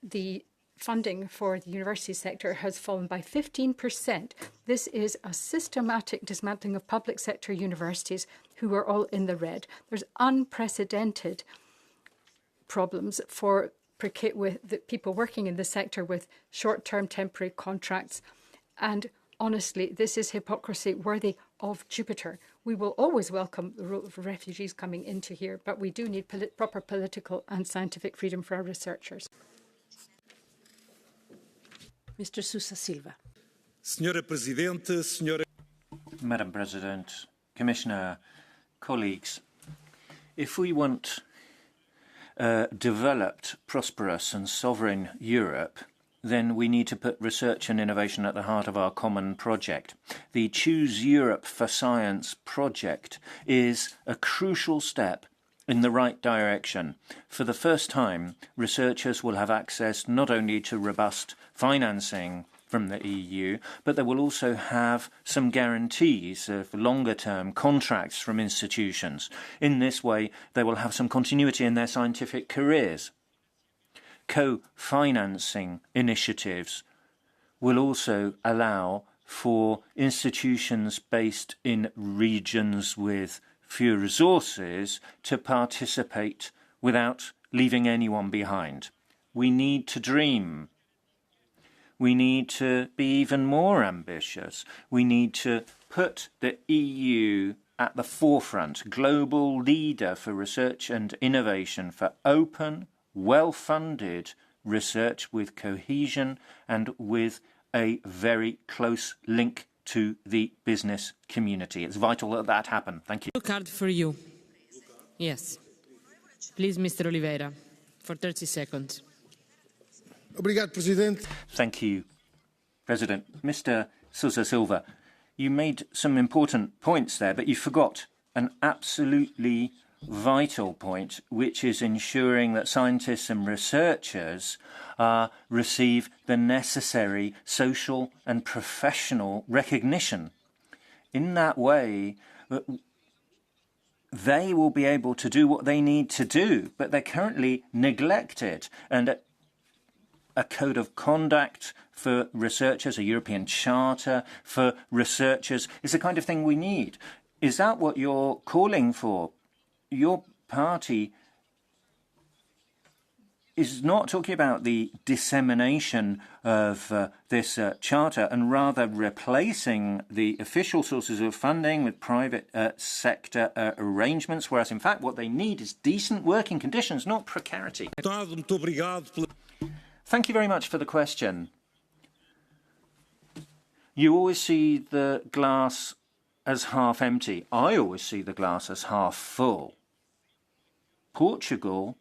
the funding for the university sector has fallen by 15%. This is a systematic dismantling of public sector universities who are all in the red. There's unprecedented problems with the people working in the sector with short-term temporary contracts. And honestly, this is hypocrisy worthy of Jupiter. We will always welcome the rule of refugees coming into here, but we do need proper political and scientific freedom for our researchers. Mr. Sousa Silva. Madam President, Commissioner, colleagues, if we want a developed, prosperous and sovereign Europe, then we need to put research and innovation at the heart of our common project. The Choose Europe for Science project is a crucial step in the right direction. For the first time, researchers will have access not only to robust financing from the EU, but they will also have some guarantees of longer-term contracts from institutions. In this way, they will have some continuity in their scientific careers. Co-financing initiatives will also allow for institutions based in regions with few resources to participate without leaving anyone behind. We need to dream. We need to be even more ambitious. We need to put the EU at the forefront, global leader for research and innovation, for open, well-funded research with cohesion and with a very close link to the business community. It's vital that that happen. Thank you. Blue card for you. Yes. Please, Mr. Oliveira, for 30 seconds. Thank you, President. Mr. Sousa Silva, you made some important points there, but you forgot an absolutely vital point, which is ensuring that scientists and researchers receive the necessary social and professional recognition. In that way, they will be able to do what they need to do, but they're currently neglected. And a code of conduct for researchers, a European charter for researchers, is the kind of thing we need. Is that what you're calling for? Your party is not talking about the dissemination of this charter and rather replacing the official sources of funding with private sector arrangements, whereas in fact what they need is decent working conditions, not precarity. Thank you very much for the question. You always see the glass as half empty. I always see the glass as half full. Portugal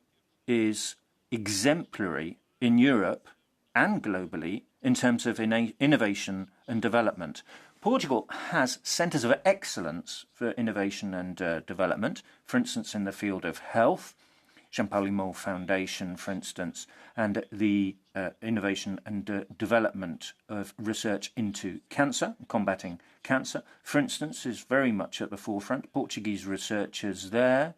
is exemplary in Europe and globally in terms of innovation and development. Portugal has centres of excellence for innovation and development, for instance, in the field of health, Jean-Paul Foundation, for instance, and the innovation and development of research into cancer, combating cancer, for instance, is very much at the forefront. Portuguese researchers there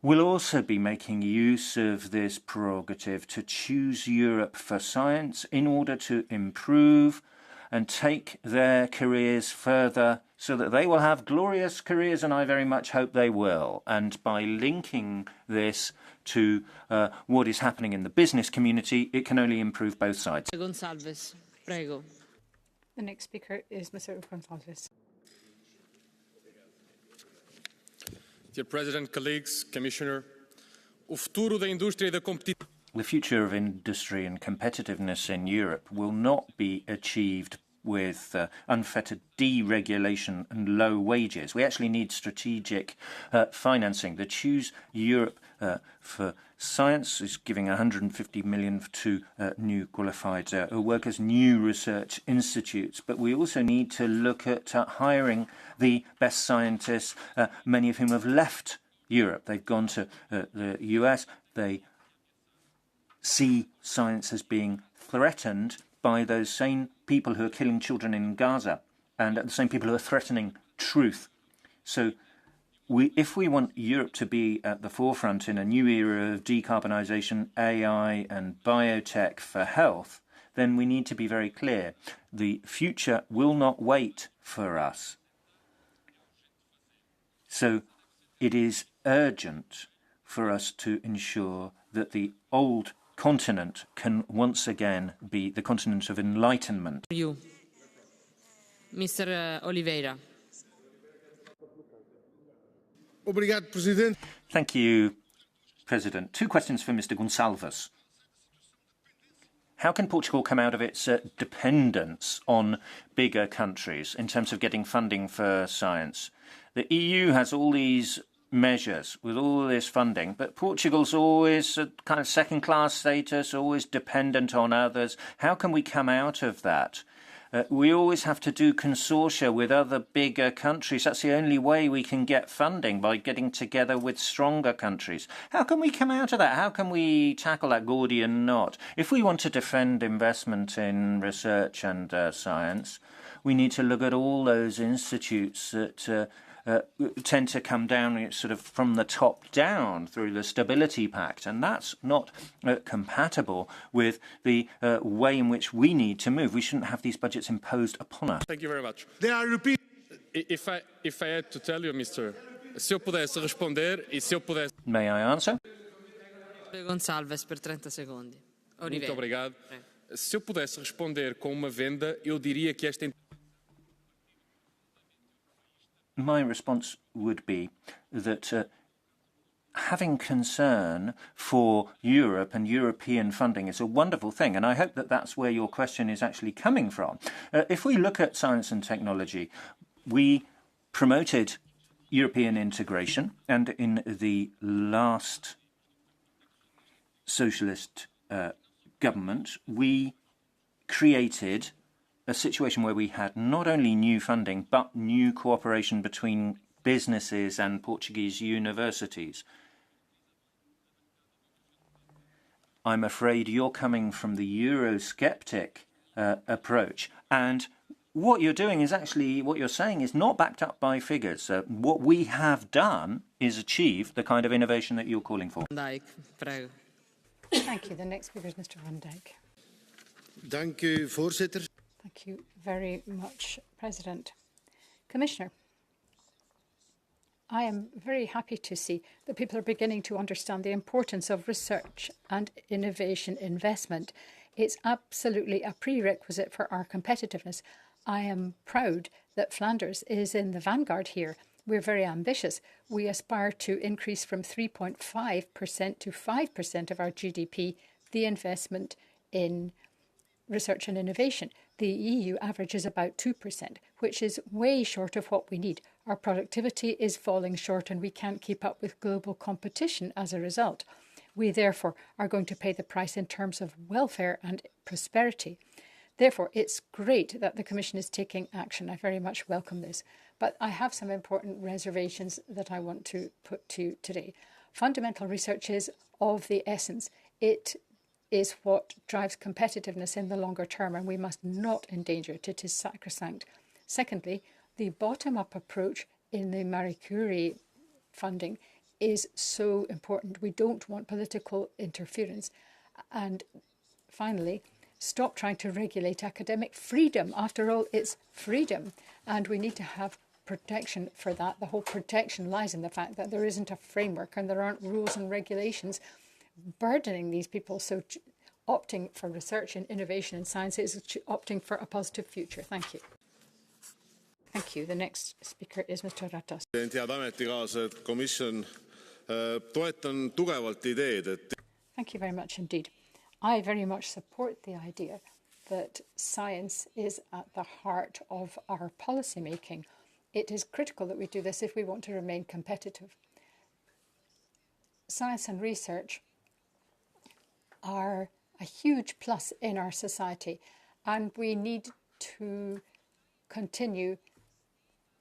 will also be making use of this prerogative to choose Europe for science in order to improve and take their careers further so that they will have glorious careers, and I very much hope they will. And by linking this to what is happening in the business community, it can only improve both sides. Gonçalves, prego. The next speaker is Mr. Gonçalves. Dear President, colleagues, Commissioner, o futuro da indústria e da competitividade. The future of industry and competitiveness in Europe will not be achieved with unfettered deregulation and low wages. We actually need strategic financing. The Choose Europe for Science is giving 150 million to new qualified workers, new research institutes. But we also need to look at hiring the best scientists, many of whom have left Europe. They've gone to the US. They see science as being threatened by those same people who are killing children in Gaza and the same people who are threatening truth. So if we want Europe to be at the forefront in a new era of decarbonisation, AI and biotech for health, then we need to be very clear. The future will not wait for us. So it is urgent for us to ensure that the old continent can once again be the continent of enlightenment. You, Mr. Oliveira. Thank you, President. Two questions for Mr. Gonçalves. How can Portugal come out of its dependence on bigger countries in terms of getting funding for science? The EU has all these measures with all this funding, but Portugal's always a kind of second-class status, always dependent on others. How can we come out of that? We always have to do consortia with other bigger countries. That's the only way we can get funding, by getting together with stronger countries. How can we come out of that? How can we tackle that Gordian knot? If we want to defend investment in research and science, we need to look at all those institutes that tend to come down sort of from the top down through the Stability Pact, and that's not compatible with the way in which we need to move. We shouldn't have these budgets imposed upon us. Thank you very much. If I had to tell you, Mr. Se eu pudesse responder e se eu pudesse... May I answer? Gonçalves, per 30 secondi. Oliveira. Muito obrigado. Se eu pudesse responder com uma venda, eu diria que esta... My response would be that having concern for Europe and European funding is a wonderful thing, and I hope that that's where your question is actually coming from. If we look at science and technology, we promoted European integration, and in the last socialist government, we created a situation where we had not only new funding, but new cooperation between businesses and Portuguese universities. I'm afraid you're coming from the Eurosceptic approach, and what you're doing is actually, what you're saying is not backed up by figures. What we have done is achieve the kind of innovation that you're calling for. Dijk, prego. Thank you. The next speaker is Mr. Van Dijk. Dank u, voorzitter. Thank you very much, President. Commissioner, I am very happy to see that people are beginning to understand the importance of research and innovation investment. It's absolutely a prerequisite for our competitiveness. I am proud that Flanders is in the vanguard here. We're very ambitious. We aspire to increase from 3.5% to 5% of our GDP the investment in research and innovation. The EU average is about 2%, which is way short of what we need. Our productivity is falling short and we can't keep up with global competition as a result. We therefore are going to pay the price in terms of welfare and prosperity. Therefore, it's great that the Commission is taking action. I very much welcome this. But I have some important reservations that I want to put to you today. Fundamental research is of the essence. It is what drives competitiveness in the longer term, and we must not endanger it. It is sacrosanct. Secondly, the bottom-up approach in the Marie Curie funding is so important. We don't want political interference. And finally, stop trying to regulate academic freedom. After all, it's freedom, and we need to have protection for that. The whole protection lies in the fact that there isn't a framework and there aren't rules and regulations burdening these people. So opting for research and innovation in science is opting for a positive future. Thank you. Thank you. The next speaker is Mr. Ratas. Head ametikaaslased, komisjon, toetan tugevalt ideed, et... Thank you very much indeed. I very much support the idea that science is at the heart of our policy making. It is critical that we do this if we want to remain competitive. Science and research are a huge plus in our society, and we need to continue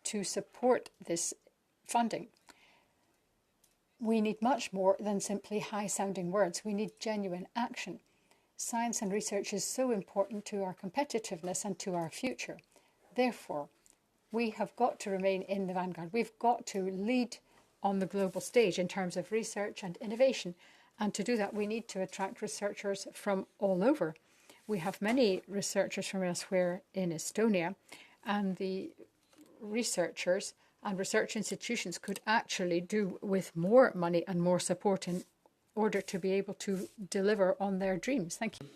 to support this funding. We need much more than simply high-sounding words. We need genuine action. Science and research is so important to our competitiveness and to our future. Therefore, we have got to remain in the vanguard. We've got to lead on the global stage in terms of research and innovation. And to do that, we need to attract researchers from all over. We have many researchers from elsewhere in Estonia, and the researchers and research institutions could actually do with more money and more support in order to be able to deliver on their dreams. Thank you.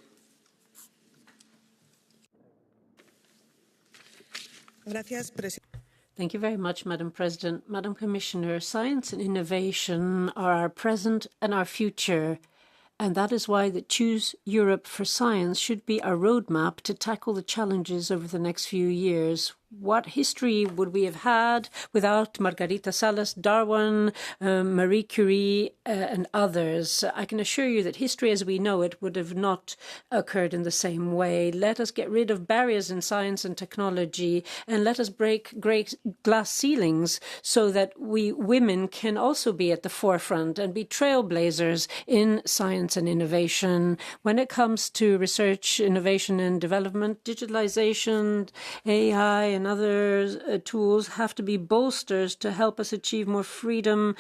Thank you very much, Madam President. Madam Commissioner, science and innovation are our present and our future. And that is why the Choose Europe for Science should be a roadmap to tackle the challenges over the next few years. What history would we have had without Margarita Salas, Darwin, Marie Curie, and others? I can assure you that history as we know it would have not occurred in the same way. Let us get rid of barriers in science and technology, and let us break great glass ceilings so that we women can also be at the forefront and be trailblazers in science and innovation. When it comes to research, innovation and development, digitalization, AI, and other tools have to be bolsters to help us achieve more freedom,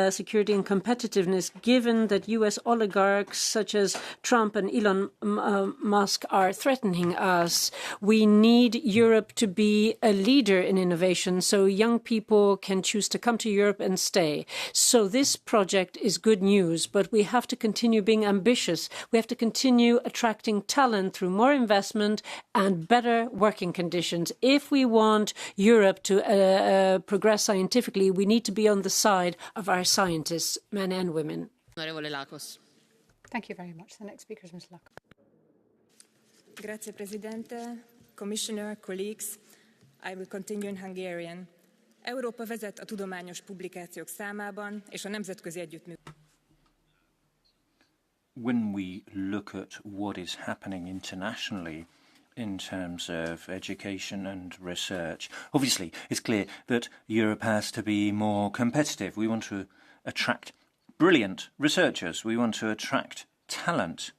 security and competitiveness, given that US oligarchs such as Trump and Elon Musk are threatening us. We need Europe to be a leader in innovation so young people can choose to come to Europe and stay. So this project is good news, but we have to continue being ambitious. We have to continue attracting talent through more investment and better working conditions. If we want Europe to progress scientifically, we need to be on the side of our scientists, men and women. Thank you very much. The next speaker is Ms. Luck. Grazie, Presidente, Commissioner, colleagues. I will continue in Hungarian. Európa vezet a tudományos publikációk számában és a nemzetközi együttműködésben. When we look at what is happening internationally in terms of education and research, obviously it's clear that Europe has to be more competitive. We want to attract brilliant researchers. We want to attract talent.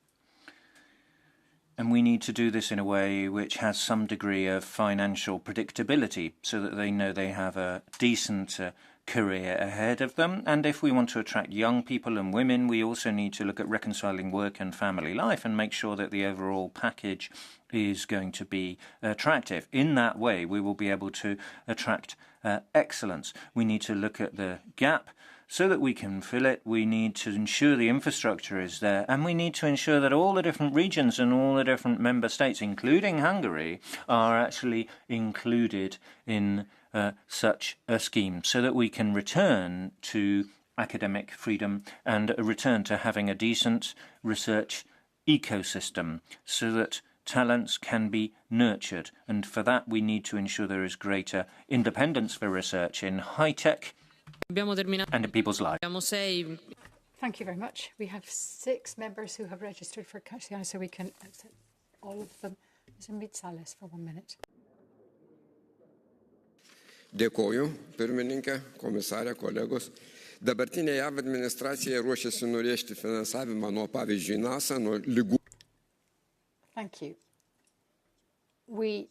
And we need to do this in a way which has some degree of financial predictability so that they know they have a decent career ahead of them. And if we want to attract young people and women, we also need to look at reconciling work and family life and make sure that the overall package is going to be attractive. In that way, we will be able to attract excellence. We need to look at the gap so that we can fill it. We need to ensure the infrastructure is there, and we need to ensure that all the different regions and all the different member states, including Hungary, are actually included in such a scheme so that we can return to academic freedom and return to having a decent research ecosystem so that talents can be nurtured. And for that, we need to ensure there is greater independence for research in high-tech and in people's lives. Thank you very much. We have 6 members who have registered for Catch the Eye, so we can accept all of them. Mr. Mitsales for 1 minute. Dėkoju, pirmininkė, komisarė, kolegos. Dabartinė JAV administracija ruošiasi nurėžti finansavimą nuo, pavyzdžiui, NASA, nuo ligų. Thank you. We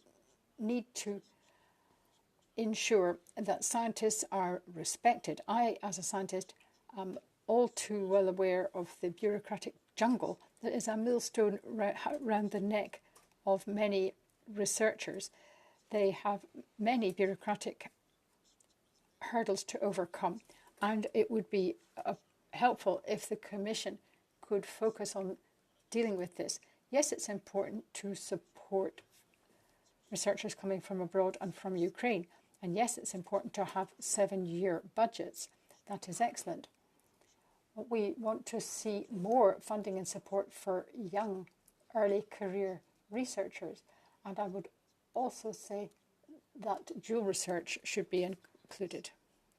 need to ensure that scientists are respected. I, as a scientist, am all too well aware of the bureaucratic jungle that is a millstone round the neck of many researchers. They have many bureaucratic hurdles to overcome. And it would be helpful if the Commission could focus on dealing with this. Yes, it's important to support researchers coming from abroad and from Ukraine. And yes, it's important to have 7-year budgets. That is excellent. But we want to see more funding and support for young, early career researchers. And I would also say that dual research should be included.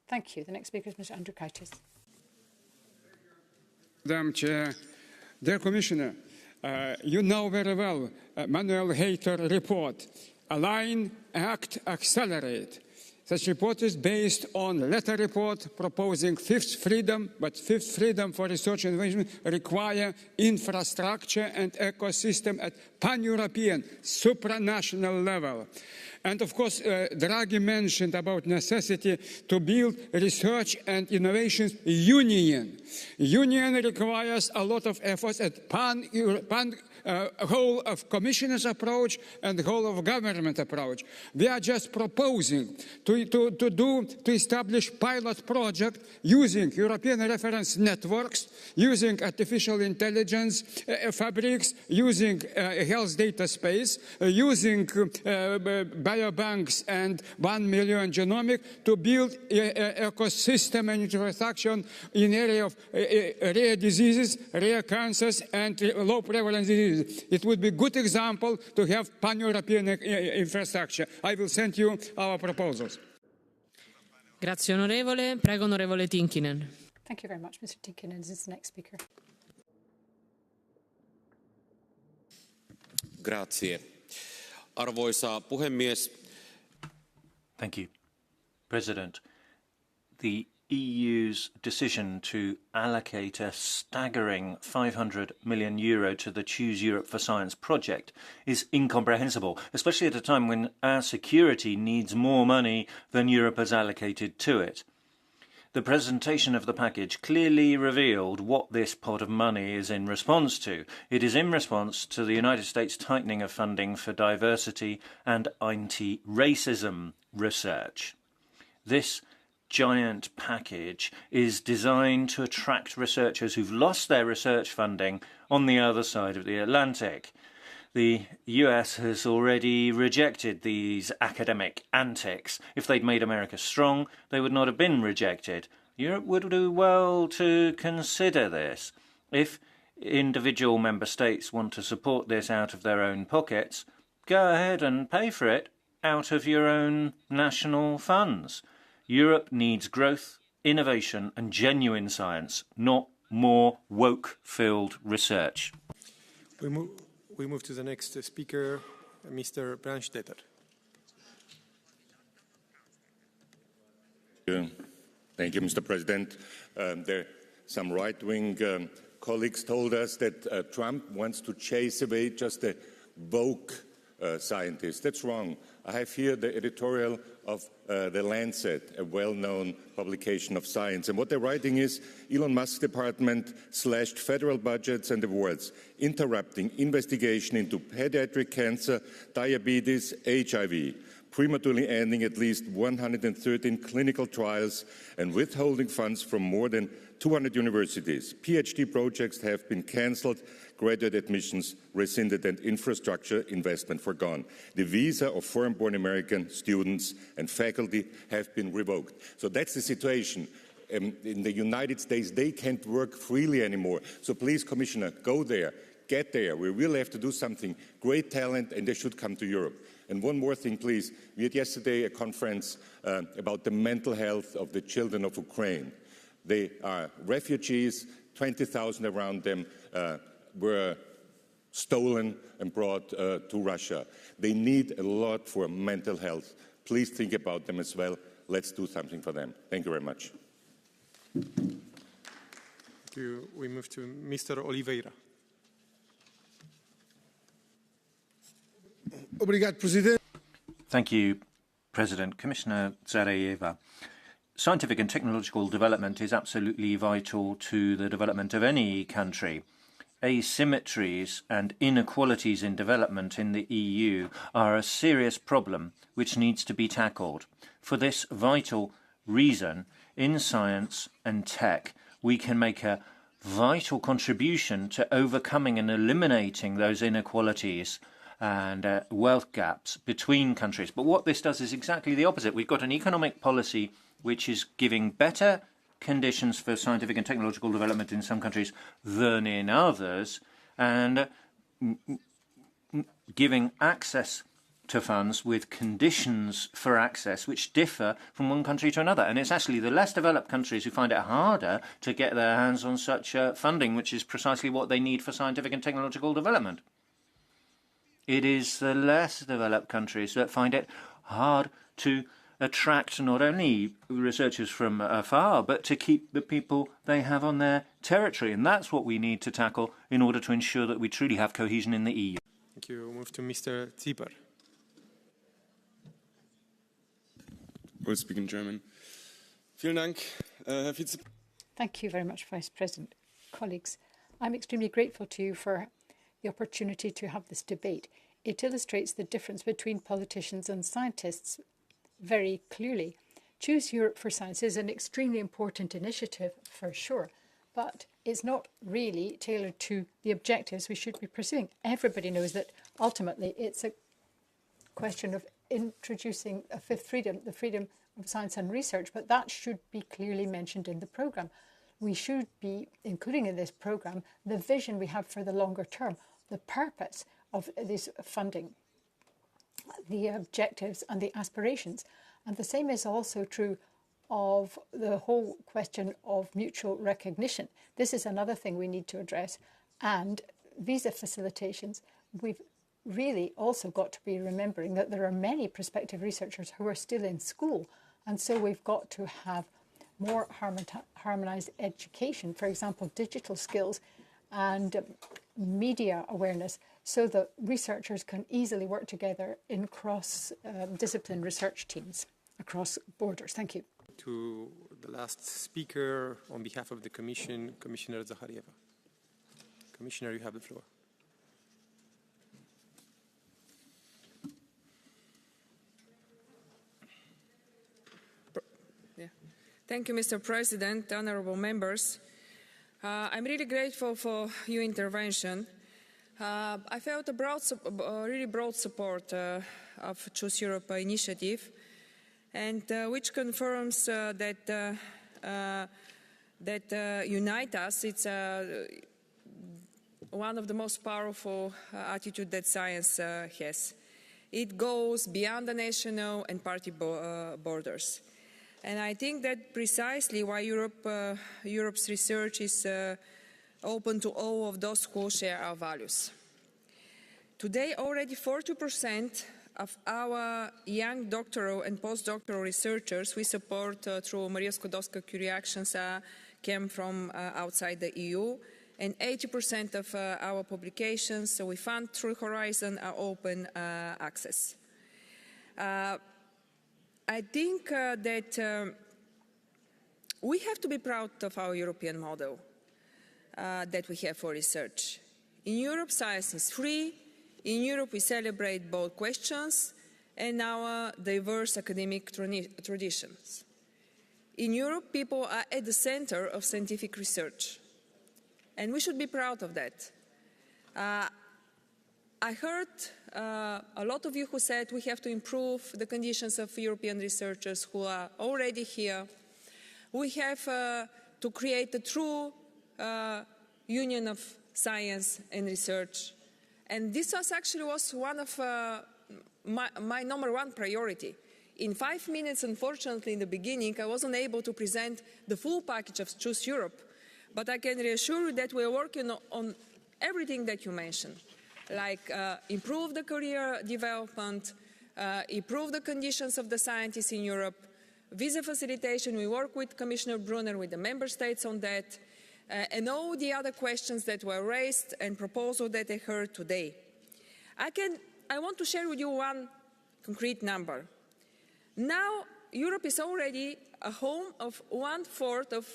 Thank you. The next speaker is Mr. Andriukaitis. Madam Chair, dear Commissioner, you know very well Manuel Hayter report, Align, Act, Accelerate. Such report is based on a letter report proposing fifth freedom, but fifth freedom for research and innovation require infrastructure and ecosystem at pan-European, supranational level. And of course, Draghi mentioned about necessity to build research and innovations union. Union requires a lot of efforts at whole of Commissioner's approach and whole of government approach. We are just proposing to establish pilot project using European reference networks, using artificial intelligence fabrics, using health data space, using biobanks and 1 million genomic to build ecosystem and infrastructure in area of rare diseases, rare cancers, and low prevalence diseases. It would be a good example to have pan-European infrastructure. I will send you our proposals. Grazie onorevole. Prego onorevole Tinkinen. Thank you very much, Mr. Tinkinen. This is the next speaker. Grazie. Arvoisa puhemies. Thank you, President. The EU's decision to allocate a staggering €500 million to the Choose Europe for Science project is incomprehensible, especially at a time when our security needs more money than Europe has allocated to it. The presentation of the package clearly revealed what this pot of money is in response to. It is in response to the United States tightening of funding for diversity and anti-racism research. This giant package is designed to attract researchers who've lost their research funding on the other side of the Atlantic. The US has already rejected these academic antics. If they'd made America strong, they would not have been rejected. Europe would do well to consider this. If individual member states want to support this out of their own pockets, go ahead and pay for it out of your own national funds. Europe needs growth, innovation and genuine science, not more woke-filled research. We move to the next speaker, Mr. Brandstetter. Thank you, Mr. President. Some right-wing colleagues told us that Trump wants to chase away just the woke scientists. That's wrong. I have here the editorial of The Lancet, a well-known publication of science. And what they're writing is, Elon Musk's department slashed federal budgets and awards, interrupting investigation into pediatric cancer, diabetes, HIV, prematurely ending at least 113 clinical trials and withholding funds from more than 200 universities. PhD projects have been cancelled, graduate admissions rescinded and infrastructure investment forgone. The visa of foreign-born American students and faculty have been revoked. So that's the situation. In the United States, they can't work freely anymore. So please, Commissioner, go there, get there. We really have to do something. Great talent, and they should come to Europe. And one more thing, please. We had yesterday a conference about the mental health of the children of Ukraine. They are refugees, 20,000 around them were stolen and brought to Russia. They need a lot for mental health. Please think about them as well. Let's do something for them. Thank you very much. Thank you. We move to Mr. Oliveira. Thank you, President. Commissioner Zarayeva. Scientific and technological development is absolutely vital to the development of any country. Asymmetries and inequalities in development in the EU are a serious problem which needs to be tackled. For this, vital reason, in science and tech, we can make a vital contribution to overcoming and eliminating those inequalities and wealth gaps between countries. But what this does is exactly the opposite. We've got an economic policy which is giving better conditions for scientific and technological development in some countries than in others, and giving access to funds with conditions for access which differ from one country to another. And it's actually the less developed countries who find it harder to get their hands on such funding, which is precisely what they need for scientific and technological development. It is the less developed countries that find it hard to attract not only researchers from afar, but to keep the people they have on their territory. And that's what we need to tackle in order to ensure that we truly have cohesion in the EU. Thank you. We'll move to Mr. Zieper. We'll speak in German. Vielen Dank, Herr Vize. Thank you very much, Vice President. Colleagues, I'm extremely grateful to you for the opportunity to have this debate. It illustrates the difference between politicians and scientists very clearly. Choose Europe for Science is an extremely important initiative, for sure, but it's not really tailored to the objectives we should be pursuing. Everybody knows that ultimately it's a question of introducing a fifth freedom, the freedom of science and research, but that should be clearly mentioned in the programme. We should be including in this programme the vision we have for the longer term, the purpose of this funding, the objectives and the aspirations. And the same is also true of the whole question of mutual recognition. This is another thing we need to address. And visa facilitations, we've really also got to be remembering that there are many prospective researchers who are still in school. And so we've got to have more harmonized education, for example, digital skills and media awareness, so that researchers can easily work together in cross-discipline research teams across borders. Thank you. To the last speaker on behalf of the Commission, Commissioner Zaharyeva. Commissioner, you have the floor. Thank you, Mr. President, honorable members. I'm really grateful for your intervention. I felt a really broad support of Choose Europe initiative, and which confirms that unite us. It's one of the most powerful attitude that science has. It goes beyond the national and party borders. And I think that precisely why Europe's research is open to all of those who share our values. Today, already 40% of our young doctoral and postdoctoral researchers we support through Maria Skłodowska-Curie actions came from outside the EU, and 80% of our publications we fund through Horizon are open access. I think that we have to be proud of our European model that we have for research. In Europe, science is free. In Europe, we celebrate both questions and our diverse academic traditions. In Europe, people are at the center of scientific research, and we should be proud of that. I heard a lot of you who said we have to improve the conditions of European researchers who are already here. We have to create a true union of science and research. And this was one of my number one priority. In 5 minutes, unfortunately, in the beginning, I wasn't able to present the full package of Choose Europe, but I can reassure you that we're working on everything that you mentioned, like improve the career development, improve the conditions of the scientists in Europe, visa facilitation. We work with Commissioner Brunner, with the member states on that, and all the other questions that were raised and proposals that I heard today. I want to share with you one concrete number. Now, Europe is already a home of 1/4 of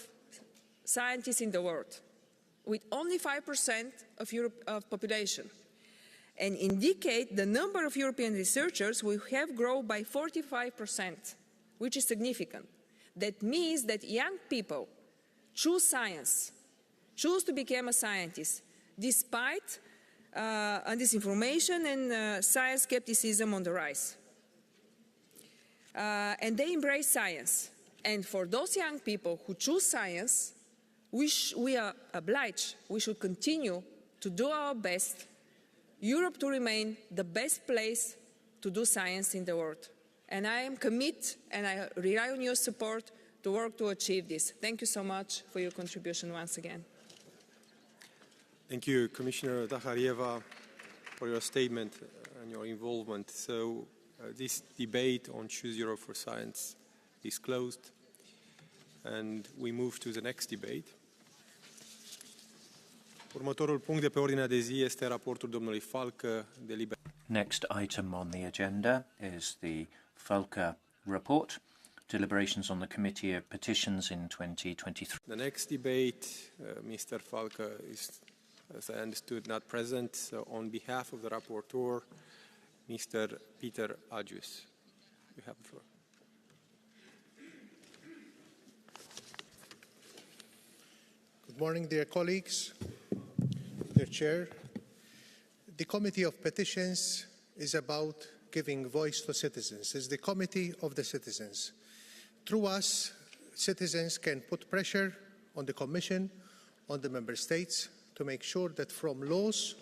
scientists in the world, with only 5% of population. And in decade, the number of European researchers will have grown by 45%, which is significant. That means that young people choose science, choose to become a scientist, despite disinformation and science skepticism on the rise. And they embrace science. And for those young people who choose science, we are obliged, we should continue to do our best, Europe to remain the best place to do science in the world. And I am committed, and I rely on your support to work to achieve this. Thank you so much for your contribution once again. Thank you, Commissioner Zaharyeva, for your statement and your involvement. So this debate on Choose Europe for Science is closed, and we move to the next debate. Următorul punct de pe ordinea de zi este raportul domnului Falcă de liber. Next item on the agenda is the Falcă report, deliberations on the Committee of Petitions in 2023. The next debate, Mr. Falcă is, as I understood, not present. So on behalf of the rapporteur, Mr. Peter Agius, you have the floor. Good morning, dear colleagues, dear Chair. The Committee of Petitions is about giving voice to citizens. It's the Committee of the citizens. Through us, citizens can put pressure on the Commission, on the Member States, to make sure that from laws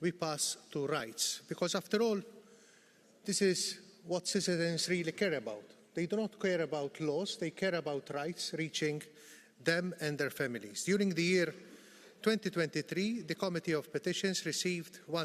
we pass to rights. Because after all, this is what citizens really care about. They do not care about laws, they care about rights reaching them and their families. During the year 2023, the Committee of Petitions received